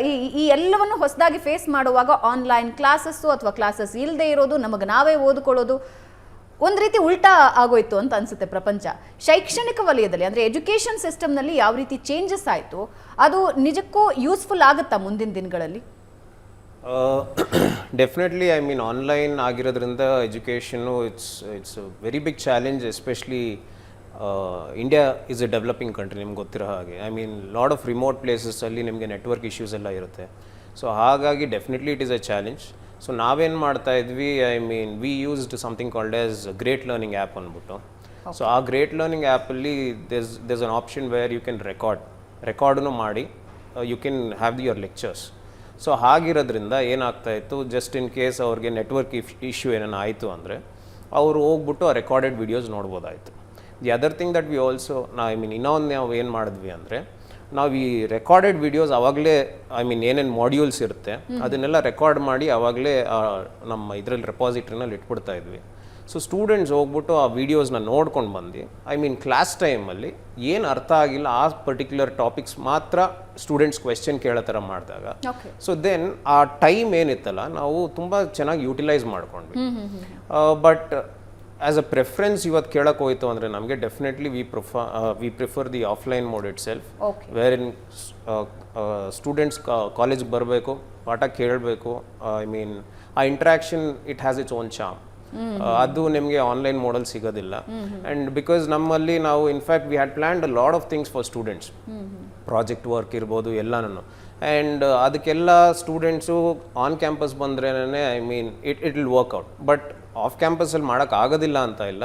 ಈ ಎಲ್ಲವನ್ನು ಹೊಸದಾಗಿ ಫೇಸ್ ಮಾಡುವಾಗ ಆನ್ಲೈನ್ ಕ್ಲಾಸಸ್ಸು ಅಥವಾ ಕ್ಲಾಸಸ್ ಇಲ್ಲದೆ ಇರೋದು, ನಮಗೆ ನಾವೇ ಓದ್ಕೊಳ್ಳೋದು ಒಂದು ರೀತಿ ಉಲ್ಟಾ ಆಗೋಯ್ತು ಅಂತ ಅನ್ಸುತ್ತೆ ಪ್ರಪಂಚ. ಶೈಕ್ಷಣಿಕ ವಲಯದಲ್ಲಿ ಅಂದರೆ ಎಜುಕೇಷನ್ ಸಿಸ್ಟಮ್ನಲ್ಲಿ ಯಾವ ರೀತಿ ಚೇಂಜಸ್ ಆಯಿತು, ಅದು ನಿಜಕ್ಕೂ ಯೂಸ್ಫುಲ್ ಆಗುತ್ತಾ ಮುಂದಿನ ದಿನಗಳಲ್ಲಿ? ಡೆಫಿನೆಟ್ಲಿ. ಐ ಮೀನ್ ಆನ್ಲೈನ್ ಆಗಿರೋದ್ರಿಂದ ಎಜುಕೇಷನ್ನು it's very big challenge. Especially India is a developing country, ನಿಮ್ಗೆ ಗೊತ್ತಿರೋ ಹಾಗೆ. I mean lot of remote ಪ್ಲೇಸಸ್ಸಲ್ಲಿ ನಿಮಗೆ ನೆಟ್ವರ್ಕ್ ಇಶ್ಯೂಸ್ ಎಲ್ಲ ಇರುತ್ತೆ. ಸೊ ಹಾಗಾಗಿ definitely it is a challenge. So ನಾವೇನು ಮಾಡ್ತಾ ಇದ್ವಿ, I mean we used something called as great learning app ಅಂದ್ಬಿಟ್ಟು. ಸೊ ಆ ಗ್ರೇಟ್ ಲರ್ನಿಂಗ್ ಆ್ಯಪಲ್ಲಿ there's an option where you can ರೆಕಾರ್ಡನ್ನು ಮಾಡಿ you can have your lectures. So ಹಾಗಿರೋದ್ರಿಂದ ಏನಾಗ್ತಾಯಿತ್ತು, ಜಸ್ಟ್ ಇನ್ ಕೇಸ್ ಅವ್ರಿಗೆ ನೆಟ್ವರ್ಕ್ ಇಶ್ಯೂ ಏನೇನು ಆಯಿತು ಅಂದರೆ ಅವರು ಹೋಗ್ಬಿಟ್ಟು ಆ ರೆಕಾರ್ಡೆಡ್ ವೀಡಿಯೋಸ್ ನೋಡ್ಬೋದಾಯಿತು. The other thing that we also ಇನ್ನೊಂದು ನಾವು ಏನು ಮಾಡಿದ್ವಿ ಅಂದರೆ, ನಾವು ಈ ರೆಕಾರ್ಡೆಡ್ ವಿಡಿಯೋಸ್ ಆವಾಗಲೇ ಐ ಮೀನ್ ಏನೇನು ಮಾಡ್ಯೂಲ್ಸ್ ಇರುತ್ತೆ ಅದನ್ನೆಲ್ಲ ರೆಕಾರ್ಡ್ ಮಾಡಿ ಆವಾಗಲೇ ನಮ್ಮ ಇದರಲ್ಲಿ ರೆಪಾಸಿಟ್ರಿನಲ್ಲಿ ಇಟ್ಬಿಡ್ತಾ ಇದ್ವಿ. ಸೊ ಸ್ಟೂಡೆಂಟ್ಸ್ ಹೋಗ್ಬಿಟ್ಟು ಆ ವೀಡಿಯೋಸ್ನ ನೋಡ್ಕೊಂಡು ಬಂದು ಐ ಮೀನ್ ಕ್ಲಾಸ್ ಟೈಮಲ್ಲಿ ಏನು ಅರ್ಥ ಆಗಿಲ್ಲ ಆ ಪರ್ಟಿಕ್ಯುಲರ್ ಟಾಪಿಕ್ಸ್ ಮಾತ್ರ ಸ್ಟೂಡೆಂಟ್ಸ್ ಕ್ವೆಶ್ಚನ್ ಕೇಳೋ ಥರ ಮಾಡಿದಾಗ, ಸೊ ದೆನ್ ಆ ಟೈಮ್ ಏನಿತ್ತಲ್ಲ ನಾವು ತುಂಬ ಚೆನ್ನಾಗಿ ಯೂಟಿಲೈಸ್ ಮಾಡ್ಕೊಂಡ್ವಿ. ಬಟ್ ಆ್ಯಸ್ ಅ ಪ್ರೆಫರೆನ್ಸ್ ಇವತ್ತು ಕೇಳಕ್ಕೆ ಹೋಯ್ತು ಅಂದರೆ ನಮಗೆ definitely we prefer the offline mode itself, wherein students ಕಾಲೇಜ್ಗೆ ಬರಬೇಕು, ಪಾಠ ಕೇಳಬೇಕು. ಐ ಮೀನ್ ಆ interaction it has its own charm. ಅದು ನಿಮಗೆ ಆನ್ಲೈನ್ ಮೋಡಲ್ ಸಿಗೋದಿಲ್ಲ. ಆ್ಯಂಡ್ ಬಿಕಾಸ್ ನಮ್ಮಲ್ಲಿ ನಾವು in fact we had planned a lot of things for students, project work ಇರ್ಬೋದು ಎಲ್ಲನೂ. ಆ್ಯಂಡ್ ಅದಕ್ಕೆಲ್ಲ ಸ್ಟೂಡೆಂಟ್ಸು ಆನ್ ಕ್ಯಾಂಪಸ್ ಬಂದ್ರೇ I mean it will work out. But off ಕ್ಯಾಂಪಸಲ್ಲಿ ಮಾಡೋಕ್ಕಾಗೋದಿಲ್ಲ ಅಂತ ಇಲ್ಲ,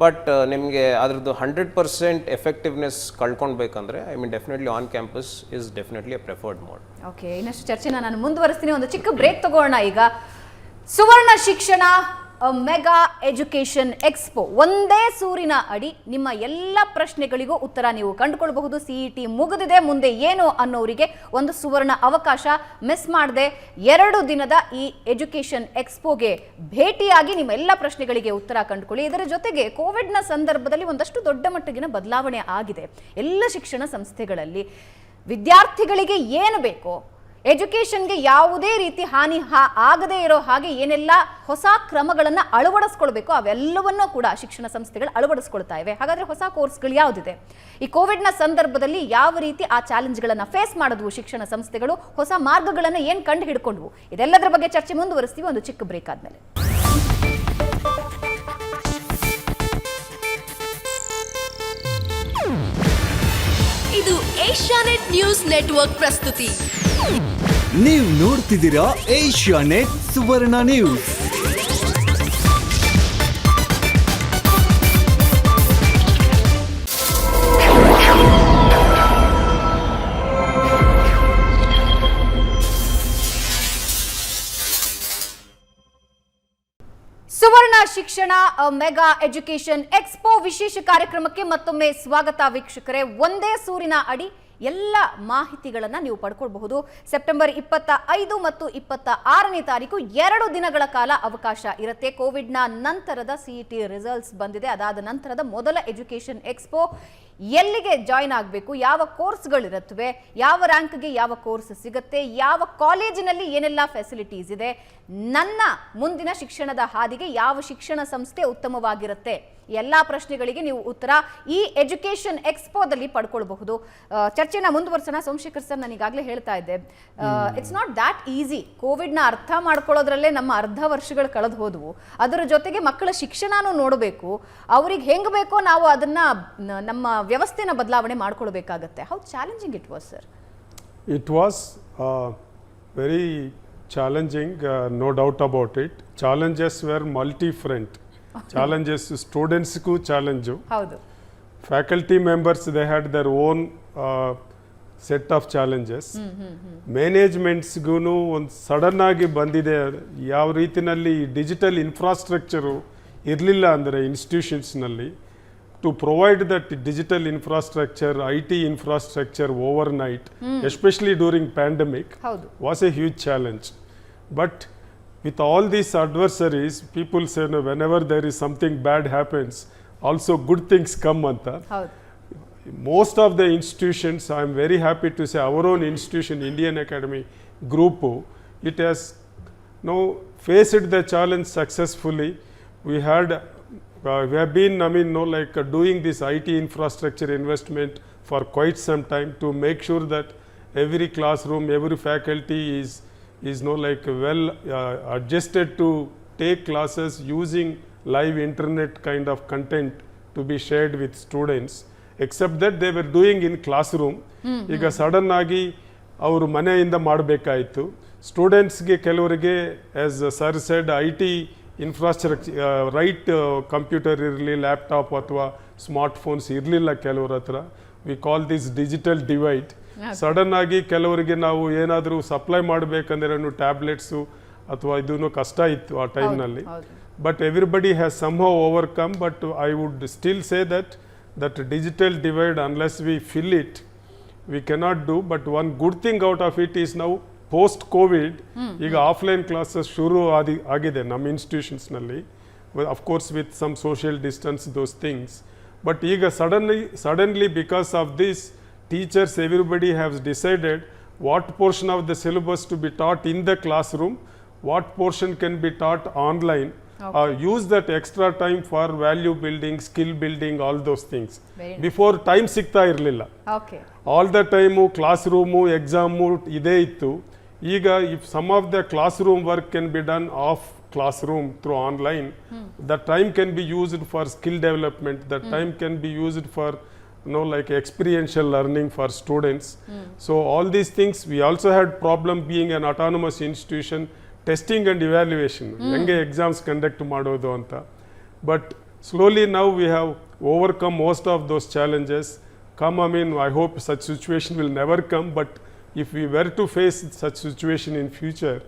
ಬಟ್ ನಿಮಗೆ ಅದ್ರದ್ದು 100% ಎಫೆಕ್ಟಿವ್ನೆಸ್ ಕಳ್ಕೊಳ್ಬೇಕಂದ್ರೆ I mean definitely on campus is definitely a preferred mode. Okay, ಇನ್ನಷ್ಟು ಚರ್ಚೆನ ನಾನು ಮುಂದುವರಿಸ್ತೀನಿ. ಒಂದು ಚಿಕ್ಕ ಬ್ರೇಕ್ ತಗೋಣ. ಈಗ ಸುವರ್ಣ ಶಿಕ್ಷಣ ಮೆಗಾ ಎಜುಕೇಶನ್ ಎಕ್ಸ್ಪೋ, ಒಂದೇ ಸೂರಿನ ಅಡಿ ನಿಮ್ಮ ಎಲ್ಲ ಪ್ರಶ್ನೆಗಳಿಗೂ ಉತ್ತರ ನೀವು ಕಂಡುಕೊಳ್ಬಹುದು. CET ಮುಗಿದಿದೆ, ಮುಂದೆ ಏನು ಅನ್ನೋರಿಗೆ ಒಂದು ಸುವರ್ಣ ಅವಕಾಶ. ಮಿಸ್ ಮಾಡದೆ 2 ದಿನದ ಈ ಎಜುಕೇಶನ್ ಎಕ್ಸ್ಪೋಗೆ ಭೇಟಿಯಾಗಿ ನಿಮ್ಮ ಎಲ್ಲ ಪ್ರಶ್ನೆಗಳಿಗೆ ಉತ್ತರ ಕಂಡುಕೊಳ್ಳಿ. ಇದರ ಜೊತೆಗೆ ಕೋವಿಡ್ನ ಸಂದರ್ಭದಲ್ಲಿ ಒಂದಷ್ಟು ದೊಡ್ಡ ಮಟ್ಟಿಗಿನ ಬದಲಾವಣೆ ಆಗಿದೆ ಎಲ್ಲ ಶಿಕ್ಷಣ ಸಂಸ್ಥೆಗಳಲ್ಲಿ. ವಿದ್ಯಾರ್ಥಿಗಳಿಗೆ ಏನು ಬೇಕೋ, ಎಜುಕೇಷನ್ಗೆ ಯಾವುದೇ ರೀತಿ ಹಾನಿ ಆಗದೇ ಇರೋ ಹಾಗೆ ಏನೆಲ್ಲ ಹೊಸ ಕ್ರಮಗಳನ್ನು ಅಳವಡಿಸ್ಕೊಳ್ಬೇಕು ಅವೆಲ್ಲವನ್ನೂ ಕೂಡ ಶಿಕ್ಷಣ ಸಂಸ್ಥೆಗಳು ಅಳವಡಿಸ್ಕೊಳ್ತಾ ಇವೆ. ಹಾಗಾದ್ರೆ ಹೊಸ ಕೋರ್ಸ್ಗಳು ಯಾವುದಿದೆ, ಈ ಕೋವಿಡ್ನ ಸಂದರ್ಭದಲ್ಲಿ ಯಾವ ರೀತಿ ಆ ಚಾಲೆಂಜ್ಗಳನ್ನು ಫೇಸ್ ಮಾಡಿದ್ವು ಶಿಕ್ಷಣ ಸಂಸ್ಥೆಗಳು, ಹೊಸ ಮಾರ್ಗಗಳನ್ನು ಏನು ಕಂಡು ಹಿಡ್ಕೊಂಡ್ವು, ಇದೆಲ್ಲದರ ಬಗ್ಗೆ ಚರ್ಚೆ ಮುಂದುವರಿಸ್ತೀವಿ ಒಂದು ಚಿಕ್ಕ ಬ್ರೇಕ್ ಆದ್ಮೇಲೆ. ಇದು ಏಷ್ಯಾನೆಟ್ ನ್ಯೂಸ್ ನೆಟ್ವರ್ಕ್ ಪ್ರಸ್ತುತಿ. ನೀವು ನೋಡ್ತಿದ್ದೀರಾ ಏಷ್ಯಾನೆಟ್ ಸುವರ್ಣ ನ್ಯೂಸ್. ಸುವರ್ಣ ಶಿಕ್ಷಣ ಮೆಗಾ ಎಜುಕೇಶನ್ ಎಕ್ಸ್ಪೋ ವಿಶೇಷ ಕಾರ್ಯಕ್ರಮಕ್ಕೆ ಮತ್ತೊಮ್ಮೆ ಸ್ವಾಗತ ವೀಕ್ಷಕರೇ. ಒಂದೇ ಸೂರಿನ ಅಡಿ ಎಲ್ಲ ಮಾಹಿತಿಗಳನ್ನು ನೀವು ಪಡ್ಕೊಳ್ಬಹುದು. ಸೆಪ್ಟೆಂಬರ್ 25 ಮತ್ತು 26ನೇ ತಾರೀಕು 2 ದಿನಗಳ ಕಾಲ ಅವಕಾಶ ಇರುತ್ತೆ. ಕೋವಿಡ್ನ ನಂತರದ CET ರಿಸಲ್ಟ್ಸ್ ಬಂದಿದೆ. ಅದಾದ ನಂತರದ ಮೊದಲ ಎಜುಕೇಶನ್ ಎಕ್ಸ್ಪೋ. ಎಲ್ಲಿಗೆ ಜಾಯಿನ್ ಆಗಬೇಕು, ಯಾವ ಕೋರ್ಸ್ಗಳಿರುತ್ತವೆ, ಯಾವ ರ್ಯಾಂಕ್ಗೆ ಯಾವ ಕೋರ್ಸ್ ಸಿಗುತ್ತೆ, ಯಾವ ಕಾಲೇಜಿನಲ್ಲಿ ಏನೆಲ್ಲ ಫೆಸಿಲಿಟೀಸ್ ಇದೆ, ನನ್ನ ಮುಂದಿನ ಶಿಕ್ಷಣದ ಹಾದಿಗೆ ಯಾವ ಶಿಕ್ಷಣ ಸಂಸ್ಥೆ ಉತ್ತಮವಾಗಿರುತ್ತೆ, ಎಲ್ಲ ಪ್ರಶ್ನೆಗಳಿಗೆ ನೀವು ಉತ್ತರ ಈ ಎಜುಕೇಶನ್ ಎಕ್ಸ್ಪೋದಲ್ಲಿ ಪಡ್ಕೊಳ್ಬಹುದು. ಚರ್ಚೆನ ಮುಂದುವರ್ಸೋಣ. ಸೋಮಶೇಖರ್ ಸರ್, ನಾನು ಈಗಾಗಲೇ ಹೇಳ್ತಾ ಇದ್ದೆ, ಇಟ್ಸ್ ನಾಟ್ ದ್ಯಾಟ್ ಈಸಿ. ಕೋವಿಡ್ನ ಅರ್ಥ ಮಾಡ್ಕೊಳ್ಳೋದ್ರಲ್ಲೇ ನಮ್ಮ ಅರ್ಧ ವರ್ಷಗಳು ಕಳೆದು ಹೋದವು. ಅದರ ಜೊತೆಗೆ ಮಕ್ಕಳ ಶಿಕ್ಷಣನೂ ನೋಡಬೇಕು, ಅವ್ರಿಗೆ ಹೆಂಗೆ ಬೇಕೋ ನಾವು ಅದನ್ನ ನಮ್ಮ ವ್ಯವಸ್ಥೆನ ಬದಲಾವಣೆ ಮಾಡ್ಕೊಳ್ಬೇಕಾಗತ್ತೆ. How challenging it was sir? It was very challenging, no doubt about it. Challenges were multi-front. Challenges students ಗೂ ಚಾಲೆಂಜು, ಹೌದು, faculty members they had their own set of challenges. ಮ್ಯಾನೇಜ್ಮೆಂಟ್ಸ್ಗೂ ಒಂದು ಸಡನ್ ಆಗಿ ಬಂದಿದೆ. ಯಾವ ರೀತಿಯಲ್ಲಿ ಡಿಜಿಟಲ್ ಇನ್ಫ್ರಾಸ್ಟ್ರಕ್ಚರು ಇರಲಿಲ್ಲ ಅಂದರೆ ಇನ್ಸ್ಟಿಟ್ಯೂಷನ್ಸ್ನಲ್ಲಿ, to provide that digital infrastructure, IT infrastructure overnight, especially during pandemic, was a huge challenge. But with all these adversaries, people say, no, whenever there is something bad happens, also good things come anta. Most of the institutions, I am very happy to say, our own institution, Indian Academy Group, it has now faced the challenge successfully. We have been, doing this IT infrastructure investment for quite some time to make sure that every classroom, every faculty is well adjusted to take classes using live internet kind of content to be shared with students, except that they were doing in classroom. ಈಗ sudden ಆಗಿ ಅವರು ಮನೆಯಿಂದ ಮಾಡಬೇಕಾಯಿತು. ಸ್ಟೂಡೆಂಟ್ಸ್ಗೆ ಕೆಲವರಿಗೆ, as sir shed, IT infrastructure, right computer ಇರಲಿ, laptop ಅಥವಾ smartphones ಇರಲಿಲ್ಲ ಕೆಲವ್ರ ಹತ್ರ. We call this digital divide. Sudden ಆಗಿ ಕೆಲವರಿಗೆ ನಾವು ಏನಾದರೂ ಸಪ್ಲೈ ಮಾಡಬೇಕಂದ್ರೆ ಟ್ಯಾಬ್ಲೆಟ್ಸು ಅಥವಾ ಇದೂ ಕಷ್ಟ ಇತ್ತು ಆ ಟೈಮ್ನಲ್ಲಿ. But everybody has somehow overcome. But I would still say that digital divide, unless we fill it, we cannot do. But one good thing out of it is now post covid ಈಗ offline classes ಶುರು ಆಗಿದೆ ನಮ್ಮ ಇನ್ಸ್ಟಿಟ್ಯೂಷನ್ಸ್ನಲ್ಲಿ, of course with some social distance, those things. But ಈಗ suddenly because of this, teachers, everybody has decided what portion of the syllabus to be taught in the classroom, what portion can be taught online, use that extra time for value building, skill building, all those things. Before time ಸಿಗ್ತಾ ಇರಲಿಲ್ಲ. All the time classroom, exam ಇದೇ ಇತ್ತು. ಈಗ if some of the classroom work can be done off classroom through online, the time can be used for skill development, the time can be used for experiential learning for students. So all these things, we also had problem being an autonomous institution, testing and evaluation, ಹೆಂಗೆ exams conduct ಮಾಡೋದು ಅಂತ. But Slowly now we have overcome most of those challenges. I hope such situation will never come, but if we were to face such situation in future,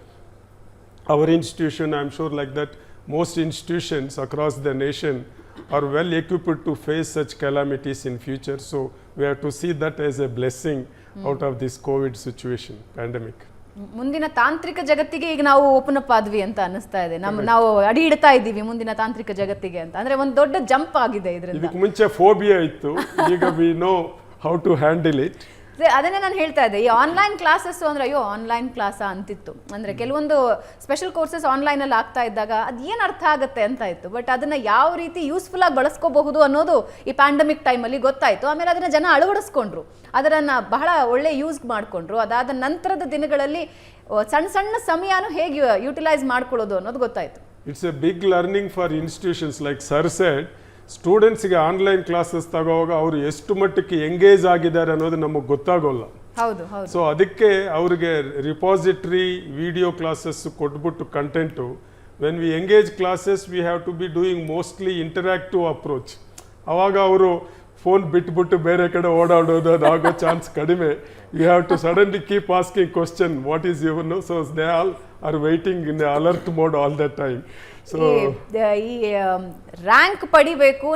our institution, I'm sure like that, most institutions across the nation are well equipped to face such calamities in future. So we have to see that as a blessing out of this COVID situation, pandemic. ಮುಂದಿನ ತಾಂತ್ರಿಕ ಜಗತ್ತಿಗೆ ಈಗ ನಾವು open up ಆದ್ವಿ ಅಂತ ಅನಿಸ್ತಾ ಇದೆ. ನಾವು ಅಡಿ ಇಡ್ತಾ ಇದ್ದೀವಿ ಮುಂದಿನ ತಾಂತ್ರಿಕ ಜಗತ್ತಿಗೆ ಅಂತ. ಅಂದ್ರೆ ಒಂದು ದೊಡ್ಡ ಜಂಪ್ ಆಗಿದೆ ಇದರಿಂದ. ಇದಕ್ಕೆ ಮುಂಚೆ ಫೋಬಿಯಾ ಇತ್ತು, ಈಗ we know how to handle it. ಅದನ್ನೇ ನಾನು ಹೇಳ್ತಾ ಇದ್ದೆ, ಈ ಆನ್ಲೈನ್ ಕ್ಲಾಸಸ್ ಅಂದ್ರೆ ಅಯ್ಯೋ ಆನ್ಲೈನ್ ಕ್ಲಾಸ ಅಂತಿತ್ತು. ಅಂದ್ರೆ ಕೆಲವೊಂದು ಸ್ಪೆಷಲ್ ಕೋರ್ಸಸ್ ಆನ್ಲೈನ್ ಅಲ್ಲಿ ಆಗ್ತಾ ಇದ್ದಾಗ ಅದು ಏನು ಅರ್ಥ ಆಗುತ್ತೆ ಅಂತ ಇತ್ತು. ಬಟ್ ಅದನ್ನ ಯಾವ ರೀತಿ ಯೂಸ್ಫುಲ್ ಆಗಿ ಬಳಸ್ಕೋಬಹುದು ಅನ್ನೋದು ಈ ಪ್ಯಾಂಡಮಿಕ್ ಟೈಮಲ್ಲಿ ಗೊತ್ತಾಯ್ತು. ಆಮೇಲೆ ಅದನ್ನ ಜನ ಅಳವಡಿಸ್ಕೊಂಡ್ರು, ಅದನ್ನ ಬಹಳ ಒಳ್ಳೆ ಯೂಸ್ ಮಾಡ್ಕೊಂಡ್ರು. ಅದಾದ ನಂತರದ ದಿನಗಳಲ್ಲಿ ಸಣ್ಣ ಸಣ್ಣ ಸಮಯನೂ ಹೇಗೆ ಯುಟಿಲೈಸ್ ಮಾಡ್ಕೊಳ್ಳೋದು ಅನ್ನೋದು ಗೊತ್ತಾಯ್ತು. It's a big learning for institutions like sir said. ಸ್ಟೂಡೆಂಟ್ಸ್ಗೆ ಆನ್ಲೈನ್ ಕ್ಲಾಸಸ್ ತಗೋವಾಗ ಅವರು ಎಷ್ಟು ಮಟ್ಟಕ್ಕೆ ಎಂಗೇಜ್ ಆಗಿದ್ದಾರೆ ಅನ್ನೋದು ನಮಗೆ ಗೊತ್ತಾಗೋಲ್ಲ. ಹೌದು ಹೌದು. ಸೊ ಅದಕ್ಕೆ ಅವ್ರಿಗೆ ರಿಪಾಸಿಟರಿ ವಿಡಿಯೋ ಕ್ಲಾಸಸ್ ಕೊಟ್ಬಿಟ್ಟು content, when we engage classes we have to be doing mostly interactive approach. ಅವಾಗ ಅವರು ಫೋನ್ ಬಿಟ್ಬಿಟ್ಟು ಬೇರೆ ಕಡೆ ಓಡಾಡೋದು ಅದಾಗೋ ಚಾನ್ಸ್ ಕಡಿಮೆ. You have to suddenly keep asking question, what is your no. So they all are waiting in alert mode all the time. So ಈ rank ಪಡಿಬೇಕು,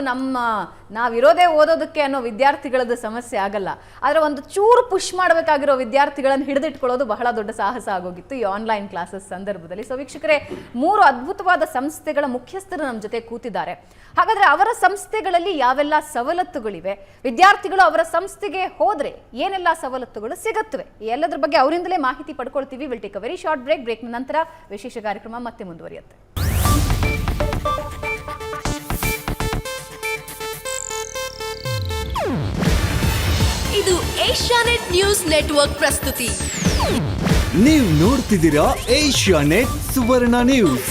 ನಾವಿರೋದೇ ಓದೋದಕ್ಕೆ ಅನ್ನೋ ವಿದ್ಯಾರ್ಥಿಗಳದ್ದು ಸಮಸ್ಯೆ ಆಗಲ್ಲ. ಆದರೆ ಒಂದು ಚೂರು ಪುಷ್ ಮಾಡಬೇಕಾಗಿರೋ ವಿದ್ಯಾರ್ಥಿಗಳನ್ನು ಹಿಡಿದಿಟ್ಕೊಳ್ಳೋದು ಬಹಳ ದೊಡ್ಡ ಸಾಹಸ ಆಗೋಗಿತ್ತು ಈ ಆನ್ಲೈನ್ ಕ್ಲಾಸಸ್ ಸಂದರ್ಭದಲ್ಲಿ. ಸೊ ವೀಕ್ಷಕರೇ, 3 ಅದ್ಭುತವಾದ ಸಂಸ್ಥೆಗಳ ಮುಖ್ಯಸ್ಥರು ನಮ್ಮ ಜೊತೆ ಕೂತಿದ್ದಾರೆ. ಹಾಗಾದ್ರೆ ಅವರ ಸಂಸ್ಥೆಗಳಲ್ಲಿ ಯಾವೆಲ್ಲ ಸವಲತ್ತುಗಳಿವೆ, ವಿದ್ಯಾರ್ಥಿಗಳು ಅವರ ಸಂಸ್ಥೆಗೆ ಹೋದ್ರೆ ಏನೆಲ್ಲ ಸವಲತ್ತುಗಳು ಸಿಗುತ್ತವೆ, ಎಲ್ಲದರ ಬಗ್ಗೆ ಅವರಿಂದಲೇ ಮಾಹಿತಿ ಪಡ್ಕೊಳ್ತೀವಿ. Will take a very short break. ಬ್ರೇಕ್ನ ನಂತರ ವಿಶೇಷ ಕಾರ್ಯಕ್ರಮ ಮತ್ತೆ ಮುಂದುವರಿಯುತ್ತೆ. ಇದು ಏಷ್ಯಾನೆಟ್ ನ್ಯೂಸ್ ನೆಟ್ವರ್ಕ್ ಪ್ರಸ್ತುತಿ. ನೀವು ನೋಡ್ತಿದ್ದೀರಾ ಏಷ್ಯಾನೆಟ್ ಸುವರ್ಣ ನ್ಯೂಸ್.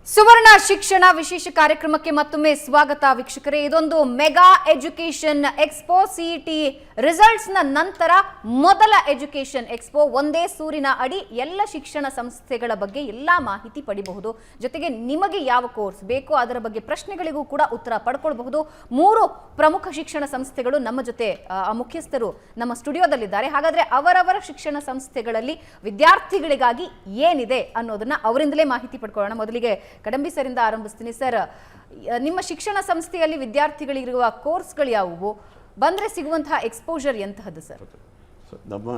ಸುವರ್ಣ ಶಿಕ್ಷಣ ವಿಶೇಷ ಕಾರ್ಯಕ್ರಮಕ್ಕೆ ಮತ್ತೊಮ್ಮೆ ಸ್ವಾಗತ ವೀಕ್ಷಕರೇ. ಇದೊಂದು mega education expo, CET results ನ ನಂತರ ಮೊದಲ ಎಜುಕೇಶನ್ ಎಕ್ಸ್ಪೋ. ಒಂದೇ ಸೂರಿನ ಅಡಿ ಎಲ್ಲ ಶಿಕ್ಷಣ ಸಂಸ್ಥೆಗಳ ಬಗ್ಗೆ ಎಲ್ಲಾ ಮಾಹಿತಿ ಪಡಿಬಹುದು. ಜೊತೆಗೆ ನಿಮಗೆ ಯಾವ ಕೋರ್ಸ್ ಬೇಕೋ ಅದರ ಬಗ್ಗೆ ಪ್ರಶ್ನೆಗಳಿಗೂ ಕೂಡ ಉತ್ತರ ಪಡ್ಕೊಳ್ಬಹುದು. 3 ಪ್ರಮುಖ ಶಿಕ್ಷಣ ಸಂಸ್ಥೆಗಳು ನಮ್ಮ ಜೊತೆ ಮುಖ್ಯಸ್ಥರು ನಮ್ಮ ಸ್ಟುಡಿಯೋದಲ್ಲಿದ್ದಾರೆ. ಹಾಗಾದ್ರೆ ಅವರವರ ಶಿಕ್ಷಣ ಸಂಸ್ಥೆಗಳಲ್ಲಿ ವಿದ್ಯಾರ್ಥಿಗಳಿಗಾಗಿ ಏನಿದೆ ಅನ್ನೋದನ್ನ ಅವರಿಂದಲೇ ಮಾಹಿತಿ ಪಡ್ಕೊಳ್ಳೋಣ. ಮೊದಲಿಗೆ ಕಡಂಬಿ ಸರಿಂದ ಆರಂಭಿಸ್ತೀನಿ. ಸರ್, ನಿಮ್ಮ ಶಿಕ್ಷಣ ಸಂಸ್ಥೆಯಲ್ಲಿ ವಿದ್ಯಾರ್ಥಿಗಳಿರುವ ಕೋರ್ಸ್ಗಳು ಯಾವುವು, ಬಂದರೆ ಸಿಗುವಂತಹ ಎಕ್ಸ್ಪೋಜರ್ ಎಂತಹದ್ದು ಸರ್? ನಮ್ಮ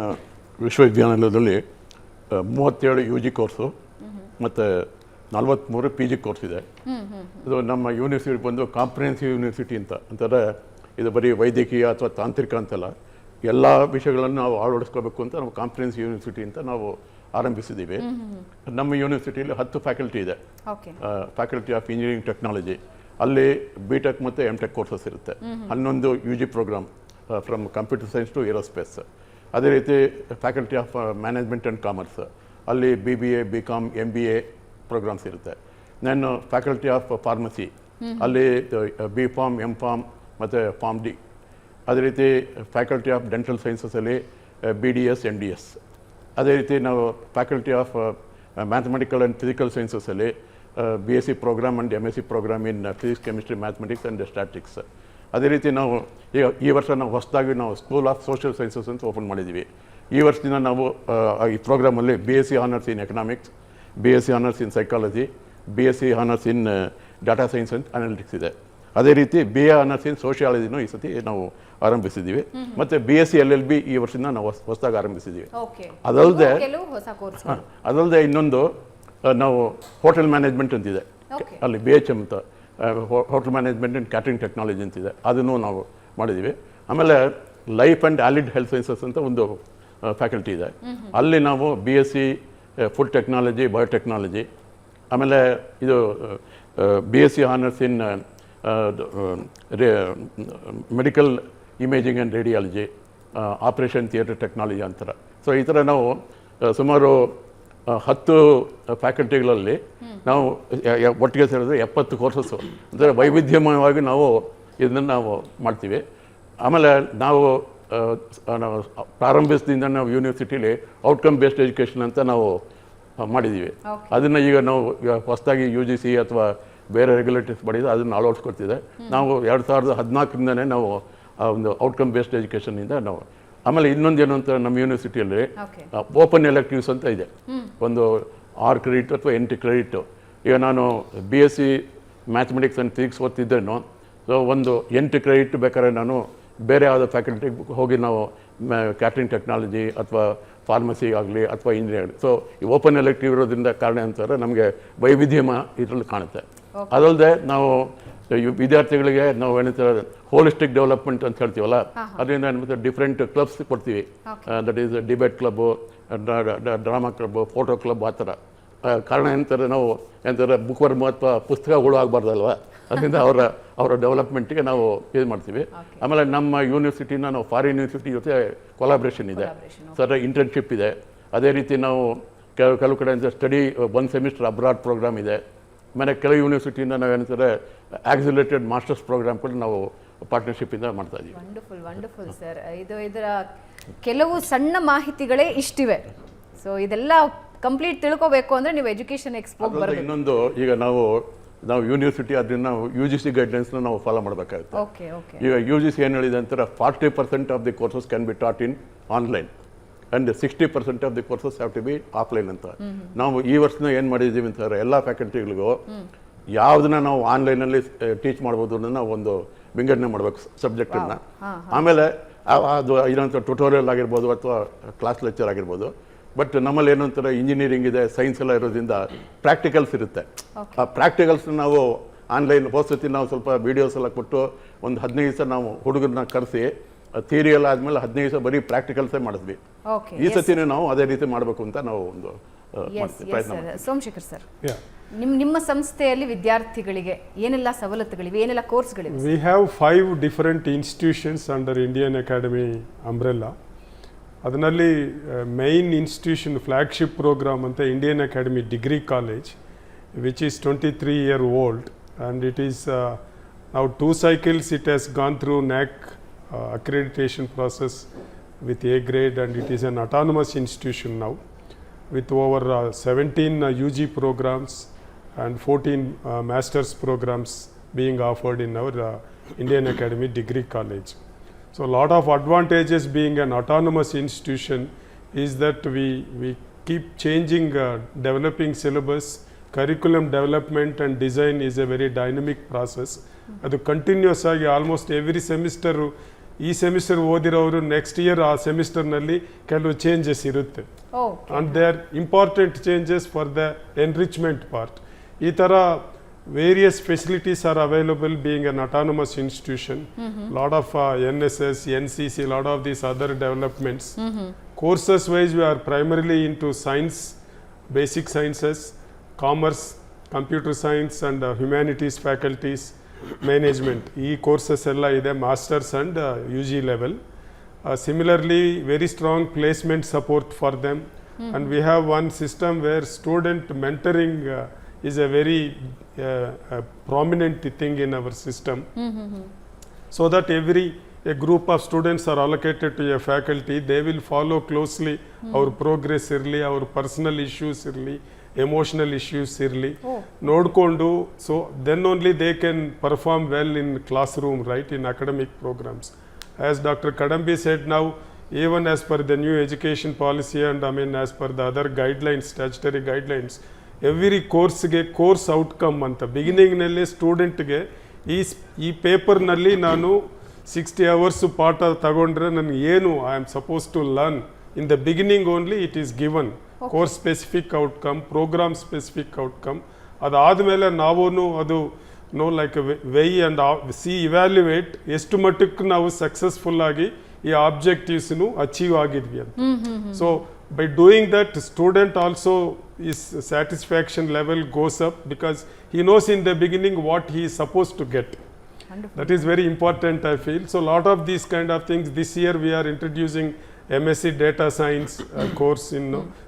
ವಿಶ್ವವಿದ್ಯಾನಿಲಯದಲ್ಲಿ 37 ಯು ಜಿ ಕೋರ್ಸು ಮತ್ತು 43 ಪಿ ಜಿ ಕೋರ್ಸ್ ಇದೆ. ಇದು ನಮ್ಮ ಯೂನಿವರ್ಸಿಟಿ ಬಂದು ಕಾಂಪ್ರಿಹೆನ್ಸಿವ್ ಯೂನಿವರ್ಸಿಟಿ ಅಂತಾರೆ. ಇದು ಬರೀ ವೈದ್ಯಕೀಯ ಅಥವಾ ತಾಂತ್ರಿಕ ಅಂತಲ್ಲ, ಎಲ್ಲ ವಿಷಯಗಳನ್ನು ನಾವು ಅಳವಡಿಸ್ಕೋಬೇಕು ಅಂತ ನಾವು ಕಾಂಪ್ರಿಹೆನ್ಸಿವ್ ಯೂನಿವರ್ಸಿಟಿ ಅಂತ ನಾವು ಆರಂಭಿಸಿದ್ದೀವಿ. ನಮ್ಮ ಯೂನಿವರ್ಸಿಟಿಯಲ್ಲಿ 10 ಫ್ಯಾಕಲ್ಟಿ ಇದೆ. ಫ್ಯಾಕಲ್ಟಿ ಆಫ್ ಇಂಜಿನಿಯರಿಂಗ್ ಟೆಕ್ನಾಲಜಿ, ಅಲ್ಲಿ BTech ಮತ್ತು MTech ಕೋರ್ಸಸ್ ಇರುತ್ತೆ. 11 U G program from computer science to aerospace. ಅದೇ ರೀತಿ faculty of management and commerce, ಅಲ್ಲಿ BBA, BCom, MBA ಪ್ರೋಗ್ರಾಮ್ಸ್ ಇರುತ್ತೆ. ನಾನು ಫ್ಯಾಕಲ್ಟಿ ಆಫ್ ಫಾರ್ಮಸಿ, ಅಲ್ಲಿ BPharm, MPharm ಮತ್ತು PharmD. ಅದೇ ರೀತಿ ಫ್ಯಾಕಲ್ಟಿ ಆಫ್ ಡೆಂಟಲ್ ಸೈನ್ಸಸಲ್ಲಿ BDS, NDS. ಅದೇ ರೀತಿ ನಾವು faculty of mathematical and physical ಸೈನ್ಸಸಲ್ಲಿ BSc program and MSc program in physics, chemistry, mathematics and statics. ಅದೇ ರೀತಿ ನಾವು ಈ ವರ್ಷ ನಾವು ಹೊಸದಾಗಿ ನಾವು ಸ್ಕೂಲ್ ಆಫ್ ಸೋಷಿಯಲ್ ಸೈನ್ಸಸ್ ಅಂತ ಓಪನ್ ಮಾಡಿದ್ದೀವಿ. ಈ ವರ್ಷದಿಂದ ನಾವು ಈ ಪ್ರೋಗ್ರಾಮಲ್ಲಿ BSc honours in economics, BSc honours in psychology, BSc honours in data science and analytics ಇದೆ. ಅದೇ ರೀತಿ BA ಆನರ್ಸ್ ಇನ್ ಸೋಷಿಯಾಲಜಿನೂ ಈ ಸತಿ ನಾವು ಆರಂಭಿಸಿದ್ದೀವಿ. ಮತ್ತು BSc LLB ಈ ವರ್ಷದಿಂದ ನಾವು ಹೊಸದಾಗಿ ಆರಂಭಿಸಿದ್ದೀವಿ. ಅದಲ್ಲದೆ ಇನ್ನೊಂದು ನಾವು ಹೋಟೆಲ್ ಮ್ಯಾನೇಜ್ಮೆಂಟ್ ಅಂತಿದೆ, ಅಲ್ಲಿ BHM ಅಂತ hotel management and catering technology ಅಂತಿದೆ, ಅದನ್ನು ನಾವು ಮಾಡಿದ್ದೀವಿ. ಆಮೇಲೆ ಲೈಫ್ ಆ್ಯಂಡ್ ಆಲಿಡ್ ಹೆಲ್ತ್ ಸೈನ್ಸಸ್ ಅಂತ ಒಂದು ಫ್ಯಾಕಲ್ಟಿ ಇದೆ, ಅಲ್ಲಿ ನಾವು BSc ಫುಡ್ ಟೆಕ್ನಾಲಜಿ, ಬಯೋಟೆಕ್ನಾಲಜಿ, ಆಮೇಲೆ ಇದು BSc honours in medical imaging and radiology, operation theatre technology ಅಂತಾರೆ. ಸೊ ಈ ಥರ ನಾವು ಸುಮಾರು 10 ಫ್ಯಾಕಲ್ಟಿಗಳಲ್ಲಿ ನಾವು ಒಟ್ಟಿಗೆ ಸೇರಿದ್ರೆ 70 ಕೋರ್ಸಸ್ಸು ಅಂದರೆ ವೈವಿಧ್ಯಮಯವಾಗಿ ನಾವು ಇದನ್ನು ನಾವು ಮಾಡ್ತೀವಿ. ಆಮೇಲೆ ನಾವು ಪ್ರಾರಂಭಿಸದಿಂದ ನಾವು ಯೂನಿವರ್ಸಿಟಿಲಿ ಔಟ್ಕಮ್ ಬೇಸ್ಡ್ ಎಜುಕೇಷನ್ ಅಂತ ನಾವು ಮಾಡಿದ್ದೀವಿ. ಅದನ್ನು ಈಗ ನಾವು ಹೊಸದಾಗಿ UGC ಅಥವಾ ಬೇರೆ ರೆಗ್ಯುಲೇಟರ್ಸ್ ಮಾಡಿದ್ರೆ ಅದನ್ನು ಅಳವಡಿಸ್ಕೊಡ್ತಿದೆ. ನಾವು 2014ರಿಂದನೇ ನಾವು ಆ ಒಂದು ಔಟ್ಕಮ್ ಬೇಸ್ಡ್ ಎಜುಕೇಷನಿಂದ ನಾವು ಆಮೇಲೆ ಇನ್ನೊಂದೇನು ಅಂತ ನಮ್ಮ ಯೂನಿವರ್ಸಿಟಿಯಲ್ಲಿ ಓಪನ್ ಎಲೆಕ್ಟಿವ್ಸ್ ಅಂತ ಇದೆ. ಒಂದು 6 ಕ್ರೆಡಿಟ್ ಅಥವಾ 8 ಕ್ರೆಡಿಟ್. ಈಗ ನಾನು BSc ಮ್ಯಾಥಮೆಟಿಕ್ಸ್ ಆ್ಯಂಡ್ ಫಿಸಿಕ್ಸ್ ಓದ್ತಿದ್ದೇನೋ, ಸೊ ಒಂದು 8 ಕ್ರೆಡಿಟ್ ಬೇಕಾದ್ರೆ ನಾನು ಬೇರೆ ಯಾವುದೋ ಫ್ಯಾಕಲ್ಟಿಗೆ ಹೋಗಿ ನಾವು ಕ್ಯಾಟ್ರಿಂಗ್ ಟೆಕ್ನಾಲಜಿ ಅಥವಾ ಫಾರ್ಮಸಿ ಆಗಲಿ ಅಥವಾ ಇಂಜಿನಿಯರಿಂಗ್ ಆಗಲಿ, ಸೊ ಈ ಓಪನ್ ಎಲೆಕ್ಟಿವ್ ಇರೋದ್ರಿಂದ ಕಾರಣ ಅಂತಾರೆ ನಮಗೆ ವೈವಿಧ್ಯಮ ಇದರಲ್ಲಿ ಕಾಣುತ್ತೆ. ಅದಲ್ಲದೆ ನಾವು ವಿದ್ಯಾರ್ಥಿಗಳಿಗೆ ನಾವು ಏನಂತಾರೆ ಹೋಲಿಸ್ಟಿಕ್ ಡೆವಲಪ್ಮೆಂಟ್ ಅಂತ ಹೇಳ್ತೀವಲ್ಲ, ಅದರಿಂದ ಏನ್ಮಾಡ್ತಾರೆ ಡಿಫ್ರೆಂಟ್ ಕ್ಲಬ್ಸ್ ಕೊಡ್ತೀವಿ. That is debate club, drama club, photo club, ಆ ಥರ. ಕಾರಣ ಏನಂತಾರೆ ನಾವು ಏನಂತಾರೆ ಬುಕ್ ವರ್ಮ್ ಅಥವಾ ಪುಸ್ತಕಗಳು ಆಗಬಾರ್ದಲ್ವ, ಅದರಿಂದ ಅವರ ಡೆವಲಪ್ಮೆಂಟ್ಗೆ ನಾವು ಇದು ಮಾಡ್ತೀವಿ. ಆಮೇಲೆ ನಮ್ಮ ಯೂನಿವರ್ಸಿಟಿನ ನಾವು ಫಾರಿನ್ ಯೂನಿವರ್ಸಿಟಿ ಜೊತೆ ಕೊಲಾಬ್ರೇಷನ್ ಇದೆ, ಸರ್ ಇಂಟರ್ನ್ಶಿಪ್ ಇದೆ. ಅದೇ ರೀತಿ ನಾವು ಕೆಲವು ಕಡೆ ಸ್ಟಡಿ 1 ಸೆಮಿಸ್ಟರ್ ಅಬ್ರಾಡ್ ಪ್ರೋಗ್ರಾಮ್ ಇದೆ. ಆಮೇಲೆ ಕೆಲವು ಯೂನಿವರ್ಸಿಟಿಯಿಂದ ನಾವು ಏನಂತಾರೆ ಆಕ್ಸಿಲೇಟೆಡ್ ಮಾಸ್ಟರ್ಸ್ ಪ್ರೋಗ್ರಾಮ್ ಕೂಡ ನಾವು ಪಾರ್ಟ್ನರ್ಶಿಪ್ಪಿಂದ ಮಾಡ್ತಾ ಇದ್ದೀವಿ. Wonderful sir. ಇದರ ಕೆಲವು ಸಣ್ಣ ಮಾಹಿತಿಗಳೇ ಇಷ್ಟಿವೆ. ಸೊ ಇದೆಲ್ಲ ಕಂಪ್ಲೀಟ್ ತಿಳ್ಕೋಬೇಕು ಅಂದರೆ ನೀವು ಎಜುಕೇಷನ್ ಎಕ್ಸ್ಪೋ ಬರಬೇಕು. ಇನ್ನೊಂದು, ಈಗ ನಾವು ಯೂನಿವರ್ಸಿಟಿ ಅದರಿಂದ ನಾವು UGC ಗೈಡ್ಲೈನ್ಸ್ನ ನಾವು ಫಾಲೋ ಮಾಡಬೇಕಾಗುತ್ತೆ. ಈಗ UGC ಏನು ಹೇಳಿದೆ ಅಂತಾರೆ 40% of the courses can be taught in online and 60% of the courses have to be offline ಅಂತ. ನಾವು ಈ ವರ್ಷನ ಏನು ಮಾಡಿದ್ದೀವಿ ಅಂತಾರೆ ಎಲ್ಲ ಫ್ಯಾಕಲ್ಟಿಗಳಿಗೂ ಯಾವುದನ್ನ ನಾವು ಆನ್ಲೈನಲ್ಲಿ ಟೀಚ್ ಮಾಡ್ಬೋದು ಅನ್ನೋದನ್ನ ನಾವು ಒಂದು ವಿಂಗಡಣೆ ಮಾಡಬೇಕು ಸಬ್ಜೆಕ್ಟನ್ನು. ಆಮೇಲೆ ಅದು ಏನಂತ ಟ್ಯುಟೋರಿಯಲ್ ಆಗಿರ್ಬೋದು ಅಥವಾ ಕ್ಲಾಸ್ ಲೆಕ್ಚರ್ ಆಗಿರ್ಬೋದು. ಬಟ್ ನಮ್ಮಲ್ಲಿ ಏನು ಅಂತಾರೆ ಇಂಜಿನಿಯರಿಂಗ್ ಇದೆ, ಸೈನ್ಸ್ ಎಲ್ಲ ಇರೋದ್ರಿಂದ ಪ್ರಾಕ್ಟಿಕಲ್ಸ್ ಇರುತ್ತೆ. ಆ ಪ್ರಾಕ್ಟಿಕಲ್ಸ್ನ ನಾವು ಆನ್ಲೈನ್ ಹೋದ್ಸತಿ ನಾವು ಸ್ವಲ್ಪ ವೀಡಿಯೋಸ್ ಎಲ್ಲ ಕೊಟ್ಟು ಒಂದು 15 ದಿವಸ ನಾವು ಹುಡುಗರನ್ನ ಕರೆಸಿ ಥಿಯರಿ ಎಲ್ಲ ಆದಮೇಲೆ 15 ದಿವಸ ಬರೀ ಪ್ರಾಕ್ಟಿಕಲ್ಸೇ ಮಾಡಿದ್ವಿ. ಈ ಸತಿನೇ ನಾವು ಅದೇ ರೀತಿ ಮಾಡಬೇಕು ಅಂತ ನಾವು ಒಂದು ಪ್ರಯತ್ನ. ಸೋಮಶೇಖರ್ ಸರ್, ನಿಮ್ಮ ಸಂಸ್ಥೆಯಲ್ಲಿ ವಿದ್ಯಾರ್ಥಿಗಳಿಗೆ ಏನೆಲ್ಲ ಸವಲತ್ತುಗಳಿವೆ, ಏನೆಲ್ಲ ಕೋರ್ಸ್ಗಳಿವೆ? We have 5 different institutions under Indian Academy umbrella. ಅದರಲ್ಲಿ ಮೈನ್ ಇನ್ಸ್ಟಿಟ್ಯೂಷನ್ ಫ್ಲ್ಯಾಗ್ಶಿಪ್ ಪ್ರೋಗ್ರಾಮ್ ಅಂತ Indian academy degree college, which is 23 year old, and it is now 2 cycles it has gone through NAC accreditation process with A grade, and it is an autonomous institution now with over 17 UG programs and 14 master's programs being offered in our Indian Academy Degree College. So a lot of advantages being an autonomous institution is that we keep changing, developing syllabus, curriculum development and design is a very dynamic process. ಅದು continuous ಆಗಿ almost every semester, ಈ semester ಓದಿರೋರು next year ಆ ಸೆಮಿಸ್ಟರ್ನಲ್ಲಿ ಕೆಲವು changes ಇರುತ್ತೆ. And they are important changes for the enrichment part. ಈ ಥರ various facilities are available being an autonomous institution. Lot of NSS, NCC, lot of these other developments. Courses wise we are primarily into science, basic sciences, commerce, computer science and humanities faculties, management. E courses ella ide masters and UG level. Similarly very strong placement support for them. And we have one system where student mentoring is a very prominent thing in our system. So that a group of students are allocated to a faculty, they will follow closely our progress early, our personal issues early, emotional issues early. Nodkondu, so then only they can perform well in classroom, right, in academic programs. As Dr. Kadambi said, now even as per the new education policy and as per the other guidelines, statutory guidelines, every ಕೋರ್ಸ್ಗೆ course outcome ಅಂತ ಬಿಗಿನಿಂಗ್ನಲ್ಲಿ ಸ್ಟೂಡೆಂಟ್ಗೆ ಈ ಪೇಪರ್ನಲ್ಲಿ ನಾನು 60 hours ಪಾಠ ತಗೊಂಡ್ರೆ ನನಗೆ ಏನು I am suppose to learn in the beginning only it is given course specific outcome, programme specific outcome. ಅದಾದಮೇಲೆ ನಾವು ಅದು ಲೈಕ್ ವೆಯ್ ಆ್ಯಂಡ್ ಇವ್ಯಾಲ್ಯುವೇಟ್ ಎಷ್ಟು ಮಟ್ಟಕ್ಕೆ ನಾವು ಸಕ್ಸಸ್ಫುಲ್ ಆಗಿ ಈ ಆಬ್ಜೆಕ್ಟಿವ್ಸ್ನು ಅಚೀವ್ ಆಗಿದ್ವಿ ಅಂತ. So by doing that, student also his satisfaction level goes up because he knows in the beginning what he is supposed to get. That is very important, I feel. So lot of these kind of things, this year we are introducing MSc Data Science course in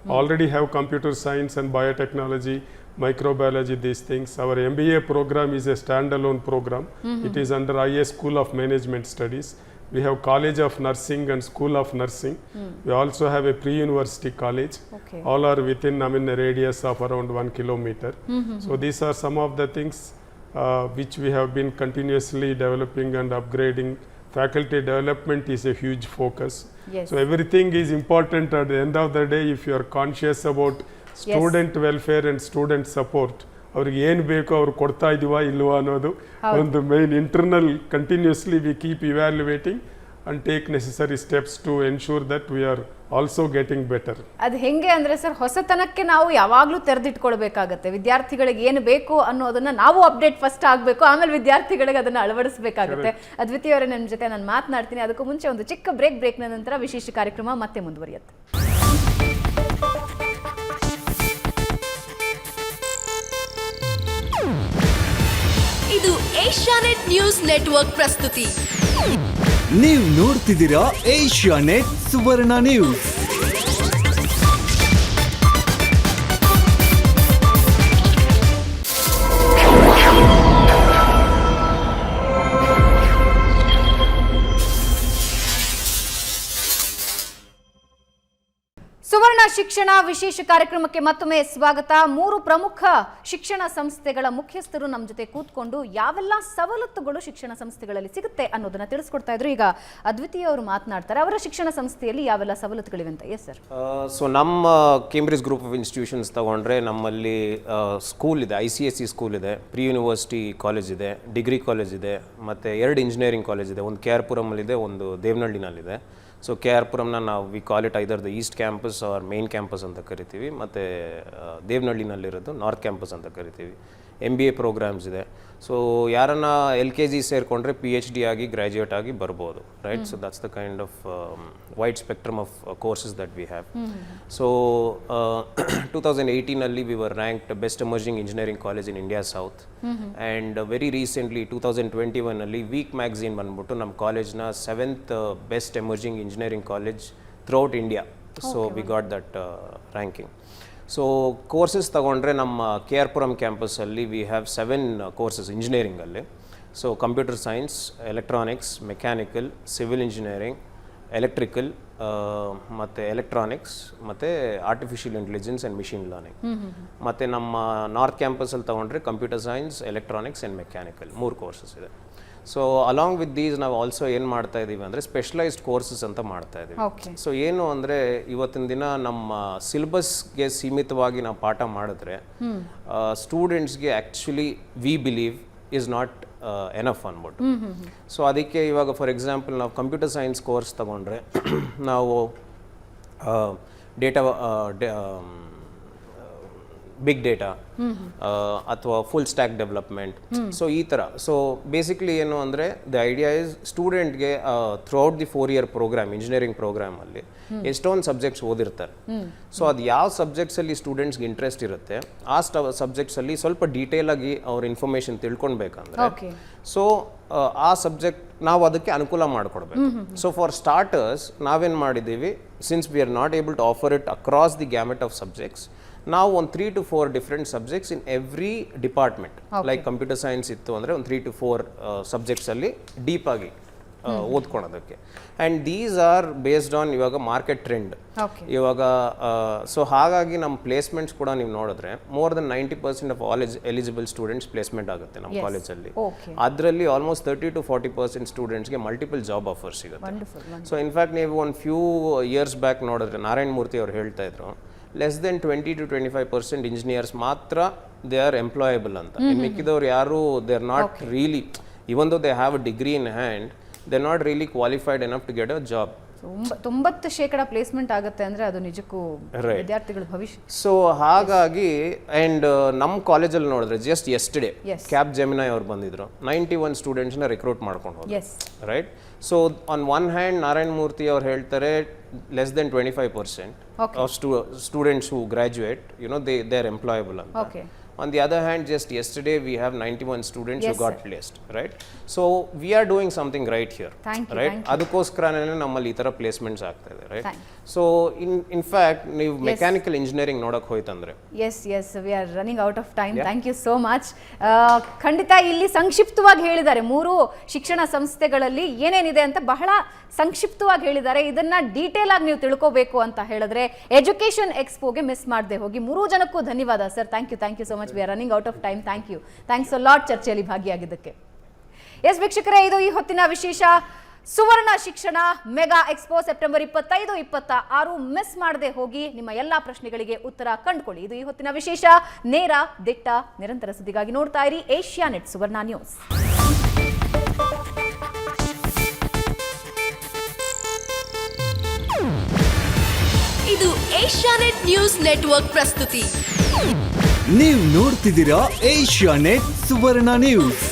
already have computer science and biotechnology, microbiology, these things. Our MBA program is a standalone program. It is under IS School of Management Studies. We have College of Nursing and School of Nursing. We also have a pre-university college. Okay. All are within a radius of around 1 kilometer. So these are some of the things which we have been continuously developing and upgrading. Faculty development is a huge focus. Yes. So everything is important at the end of the day. If you are conscious about student welfare and student support, ಅವ್ರಿಗೆ ಏನು ಬೇಕೋ ಅವ್ರು ಕೊಡ್ತಾ ಇದೀವಾ ಇಲ್ವಾ ಅನ್ನೋದು ಒಂದು main internal continuously we keep evaluating and take necessary steps to ensure that we are also getting better. ಅದು ಹೆಂಗೆ ಅಂದರೆ ಸರ್, ಹೊಸತನಕ್ಕೆ ನಾವು ಯಾವಾಗಲೂ ತೆರೆದಿಟ್ಕೊಳ್ಬೇಕಾಗತ್ತೆ. ವಿದ್ಯಾರ್ಥಿಗಳಿಗೆ ಏನು ಬೇಕು ಅನ್ನೋದನ್ನ ನಾವು ಅಪ್ಡೇಟ್ ಫಸ್ಟ್ ಆಗಬೇಕು, ಆಮೇಲೆ ವಿದ್ಯಾರ್ಥಿಗಳಿಗೆ ಅದನ್ನು ಅಳವಡಿಸಬೇಕಾಗುತ್ತೆ. ಅದ್ವಿತೀಯ ಅವರೇ ನಿಮ್ಮ ಜೊತೆ ನಾನು ಮಾತನಾಡ್ತೀನಿ. ಅದಕ್ಕೂ ಮುಂಚೆ ಒಂದು ಚಿಕ್ಕ ಬ್ರೇಕ್ನ ನಂತರ ವಿಶೇಷ ಕಾರ್ಯಕ್ರಮ ಮತ್ತೆ ಮುಂದುವರಿಯುತ್ತೆ. ಇದು ಏಷ್ಯಾನೆಟ್ ನ್ಯೂಸ್ ನೆಟ್ವರ್ಕ್ ಪ್ರಸ್ತುತಿ. ನೀವು ನೋಡ್ತಿದ್ದೀರಾ ಏಷ್ಯಾನೆಟ್ ಸುವರ್ಣ ನ್ಯೂಸ್. ಸುವರ್ಣ ಶಿಕ್ಷಣ ವಿಶೇಷ ಕಾರ್ಯಕ್ರಮಕ್ಕೆ ಮತ್ತೊಮ್ಮೆ ಸ್ವಾಗತ. 3 ಪ್ರಮುಖ ಶಿಕ್ಷಣ ಸಂಸ್ಥೆಗಳ ಮುಖ್ಯಸ್ಥರು ನಮ್ಮ ಜೊತೆ ಕೂತ್ಕೊಂಡು ಯಾವೆಲ್ಲ ಸವಲತ್ತುಗಳು ಶಿಕ್ಷಣ ಸಂಸ್ಥೆಗಳಲ್ಲಿ ಸಿಗುತ್ತೆ ಅನ್ನೋದನ್ನ ತಿಳಿಸ್ಕೊಡ್ತಾ ಇದ್ರು. ಈಗ ಅದ್ವಿತೀಯ ಅವರು ಮಾತನಾಡ್ತಾರೆ. ಅವರ ಶಿಕ್ಷಣ ಸಂಸ್ಥೆಯಲ್ಲಿ ಯಾವೆಲ್ಲ ಸವಲತ್ತುಗಳಿವೆ ಅಂತ. Yes sir. ಸೊ ನಮ್ಮ ಕೇಂಬ್ರಿಡ್ಜ್ ಗ್ರೂಪ್ ಆಫ್ ಇನ್ಸ್ಟಿಟ್ಯೂಷನ್ಸ್ ತಗೊಂಡ್ರೆ ನಮ್ಮಲ್ಲಿ ಸ್ಕೂಲ್ ಇದೆ, ICSE ಸ್ಕೂಲ್ ಇದೆ, ಪ್ರಿ ಯೂನಿವರ್ಸಿಟಿ ಕಾಲೇಜ್ ಇದೆ, ಡಿಗ್ರಿ ಕಾಲೇಜ್ ಇದೆ, ಮತ್ತು 2 ಇಂಜಿನಿಯರಿಂಗ್ ಕಾಲೇಜ್ ಇದೆ. ಒಂದು KR-ಪುರಮಲ್ಲಿದೆ, ಒಂದು ದೇವನಹಳ್ಳಿನಲ್ಲಿದೆ. ಸೊ KR-ಪುರಮ್ನ ನಾವು we call it either the east campus or main campus ಅಂತ ಕರಿತೀವಿ, ಮತ್ತು ದೇವನಹಳ್ಳಿನಲ್ಲಿರೋದು ನಾರ್ತ್ ಕ್ಯಾಂಪಸ್ ಅಂತ ಕರಿತೀವಿ. MBA ಪ್ರೋಗ್ರಾಮ್ಸ್ ಇದೆ. ಸೊ ಯಾರನ್ನ LKG ಸೇರಿಕೊಂಡ್ರೆ PhD ಆಗಿ ಗ್ರ್ಯಾಜುಯೇಟ್ ಆಗಿ ಬರ್ಬೋದು, right? So that's the kind of wide spectrum of courses that we have. So 2018 we were ranked best emerging engineering college in India south. And very recently 2021 week magazine ಬಂದ್ಬಿಟ್ಟು ನಮ್ಮ ಕಾಲೇಜ್ನ 7th best emerging engineering college throughout India. So we got that ranking. So courses ತಗೊಂಡ್ರೆ ನಮ್ಮ KR-ಪುರಂ ಕ್ಯಾಂಪಸ್ಸಲ್ಲಿ we have 7 courses ಇಂಜಿನಿಯರಿಂಗಲ್ಲಿ. So computer science, electronics, mechanical, civil engineering, electrical, ಮತ್ತು electronics, ಮತ್ತು artificial intelligence and machine learning. ಮತ್ತು ನಮ್ಮ north ಕ್ಯಾಂಪಸಲ್ಲಿ ತಗೊಂಡ್ರೆ computer science, electronics and mechanical 3 courses ಇದೆ. ಸೊ ಅಲಾಂಗ್ ವಿತ್ ದೀಸ್ ನಾವು ಆಲ್ಸೋ ಏನು ಮಾಡ್ತಾ ಇದ್ದೀವಿ ಅಂದರೆ ಸ್ಪೆಷಲೈಸ್ಡ್ ಕೋರ್ಸಸ್ ಅಂತ ಮಾಡ್ತಾ ಇದ್ದೀವಿ. ಸೊ ಏನು ಅಂದರೆ ಇವತ್ತಿನ ದಿನ ನಮ್ಮ ಸಿಲೆಬಸ್ಗೆ ಸೀಮಿತವಾಗಿ ನಾವು ಪಾಠ ಮಾಡಿದ್ರೆ ಸ್ಟೂಡೆಂಟ್ಸ್ಗೆ actually we believe is not enough ಅಂದ್ಬಿಟ್ಟು. ಸೊ ಅದಕ್ಕೆ ಇವಾಗ ಫಾರ್ ಎಕ್ಸಾಂಪಲ್ ನಾವು ಕಂಪ್ಯೂಟರ್ ಸೈನ್ಸ್ ಕೋರ್ಸ್ ತಗೊಂಡ್ರೆ ನಾವು ಬಿಗ್ ಡೇಟಾ ಅಥವಾ ಫುಲ್ ಸ್ಟ್ಯಾಕ್ ಡೆವಲಪ್ಮೆಂಟ್, ಸೊ ಈ ಥರ. ಸೊ ಬೇಸಿಕ್ಲಿ ಏನು ಅಂದರೆ ದ ಐಡಿಯಾ ಇಸ್ ಸ್ಟೂಡೆಂಟ್ಗೆ throughout the 4-year program, engineering ಪ್ರೋಗ್ರಾಮಲ್ಲಿ ಎಷ್ಟೊಂದು ಸಬ್ಜೆಕ್ಟ್ಸ್ ಓದಿರ್ತಾರೆ. ಸೊ ಅದು ಯಾವ ಸಬ್ಜೆಕ್ಟ್ಸಲ್ಲಿ ಸ್ಟೂಡೆಂಟ್ಸ್ಗೆ ಇಂಟ್ರೆಸ್ಟ್ ಇರುತ್ತೆ ಆ ಸಬ್ಜೆಕ್ಟ್ಸಲ್ಲಿ ಸ್ವಲ್ಪ ಡೀಟೇಲಾಗಿ ಅವ್ರ ಇನ್ಫಾರ್ಮೇಷನ್ ತಿಳ್ಕೊಳ್ಬೇಕಂದ್ರೆ ಸೊ ಆ ಸಬ್ಜೆಕ್ಟ್ ನಾವು ಅದಕ್ಕೆ ಅನುಕೂಲ ಮಾಡಿಕೊಡ್ಬೇಕು. ಸೊ ಫಾರ್ ಸ್ಟಾರ್ಟರ್ಸ್ ನಾವೇನು ಮಾಡಿದ್ದೀವಿ, since we are not able to offer it across the gamut of subjects, ನಾವು ಒಂದು 3 to 4 different subjects in every department. Like computer science ಇತ್ತು ಅಂದರೆ ಒಂದು 3 to 4 ಸಬ್ಜೆಕ್ಟ್ಸಲ್ಲಿ ಡೀಪಾಗಿ ಓದ್ಕೊಳೋದಕ್ಕೆ. And these are based on ಇವಾಗ ಮಾರ್ಕೆಟ್ ಟ್ರೆಂಡ್ ಇವಾಗ. ಸೊ ಹಾಗಾಗಿ ನಮ್ಮ ಪ್ಲೇಸ್ಮೆಂಟ್ಸ್ ಕೂಡ ನೀವು ನೋಡಿದ್ರೆ more than 90% of all eligible students placement ಆಗುತ್ತೆ ನಮ್ಮ ಕಾಲೇಜಲ್ಲಿ. ಅದರಲ್ಲಿ ಆಲ್ಮೋಸ್ಟ್ 30 to 40% ಸ್ಟೂಡೆಂಟ್ಸ್ಗೆ ಮಲ್ಟಿಪಲ್ ಜಾಬ್ ಆಫರ್ಸ್ ಸಿಗುತ್ತೆ. ಸೊ ಇನ್ಫ್ಯಾಕ್ಟ್ ನೀವು ಒಂದು ಫ್ಯೂ ಇಯರ್ಸ್ ಬ್ಯಾಕ್ ನೋಡಿದ್ರೆ ನಾರಾಯಣ ಮೂರ್ತಿ ಅವ್ರು ಹೇಳ್ತಾ ಇದ್ರು ಲೆಸ್ ದೆನ್ 20 to 25% ಇಂಜಿನಿಯರ್ಸ್ ಮಾತ್ರ ದೇ ಆರ್ ಎಂಪ್ಲಾಯಬಲ್ ಅಂತ. ಮಿಕ್ಕಿದವ್ರು ಯಾರು they are not really, even though they have a degree in hand, they are not really qualified enough to get a job. 90% placement ಆಗುತ್ತೆ ಅಂದ್ರೆ ಅದು ನಿಜಕ್ಕೂ ವಿದ್ಯಾರ್ಥಿಗಳ ಭವಿಷ್ಯ. ಸೊ ಹಾಗಾಗಿ ಆ್ಯಂಡ್ ನಮ್ಮ ಕಾಲೇಜಲ್ಲಿ ನೋಡಿದ್ರೆ ಜಸ್ಟ್ ಎಸ್ಟರ್ಡೇ ಕ್ಯಾಪ್ ಜೆಮಿನೈ ಅವ್ರು ಬಂದಿದ್ರು, 91 ಸ್ಟೂಡೆಂಟ್ಸ್ನ ರಿಕ್ರೂಟ್ ಮಾಡ್ಕೊಂಡು ಹೋದ್ರು, right? So on one hand Narayana Murthy ಅವ್ರು ಹೇಳ್ತಾರೆ less than 25% of students who graduate they are employable ಅಂತ. On the other hand, just yesterday we have 91 students Yes, who got sir. placed, right? So we are doing something right here, Thank you, right? thank you. ಅದಕ್ಕೋಸ್ಕರನೇ ನಮ್ಮಲ್ಲಿ ಈ ಥರ placements ಆಗ್ತಾ ಇದೆ, right? Thank so in fact ನೀವು mechanical engineering ನೋಡಕ್ ಹೋಯ್ತಂದ್ರೆ as we are running out of time. Thank you so much. ಖಂಡಿತ ಇಲ್ಲಿ ಸಂಕ್ಷಿಪ್ತವಾಗಿ ಹೇಳಿದ್ದಾರೆ, 3 ಶಿಕ್ಷಣ ಸಂಸ್ಥೆಗಳಲ್ಲಿ ಏನೇನಿದೆ ಅಂತ ಬಹಳ ಸಂಕ್ಷಿಪ್ತವಾಗಿ ಹೇಳಿದ್ದಾರೆ. ಇದನ್ನ ಡೀಟೇಲ್ ಆಗಿ ನೀವು ತಿಳ್ಕೋಬೇಕು ಅಂತ ಹೇಳಿದ್ರೆ ಎಜುಕೇಶನ್ ಎಕ್ಸ್ಪೋಗೆ ಮಿಸ್ ಮಾಡದೆ ಹೋಗಿ. 3 ಜನಕ್ಕೂ ಧನ್ಯವಾದ sir. Thank you so much. We are running out of time. Thanks a lot ಚರ್ಚೆಯಲ್ಲಿ ಭಾಗಿಯಾಗಿದ್ದಕ್ಕೆ. ಎಸ್ ವೀಕ್ಷಕರೇ, ಇದು ಈ ಹೊತ್ತಿನ ವಿಶೇಷ ಸುವರ್ಣ ಶಿಕ್ಷಣ ಮೆಗಾ ಎಕ್ಸ್ಪೋ ಸೆಪ್ಟೆಂಬರ್ 25, 26 ಮಿಸ್ ಮಾಡದೆ ಹೋಗಿ ನಿಮ್ಮ ಎಲ್ಲಾ ಪ್ರಶ್ನೆಗಳಿಗೆ ಉತ್ತರ ಕಂಡುಕೊಳ್ಳಿ. ಇದು ಈ ಹೊತ್ತಿನ ವಿಶೇಷ. ನೇರ, ದಿಟ್ಟ, ನಿರಂತರ ಸುದ್ದಿಗಾಗಿ ನೋಡ್ತಾ ಇರಿ ಏಷ್ಯಾನೆಟ್ ಸುವರ್ಣ ನ್ಯೂಸ್. ಇದು ಏಷ್ಯಾನೆಟ್ ನ್ಯೂಸ್ ನೆಟ್ವರ್ಕ್ ಪ್ರಸ್ತುತಿ. ನೀವು ನೋಡ್ತಿದ್ದೀರಾ ಏಷ್ಯಾನೆಟ್ ಸುವರ್ಣ ನ್ಯೂಸ್.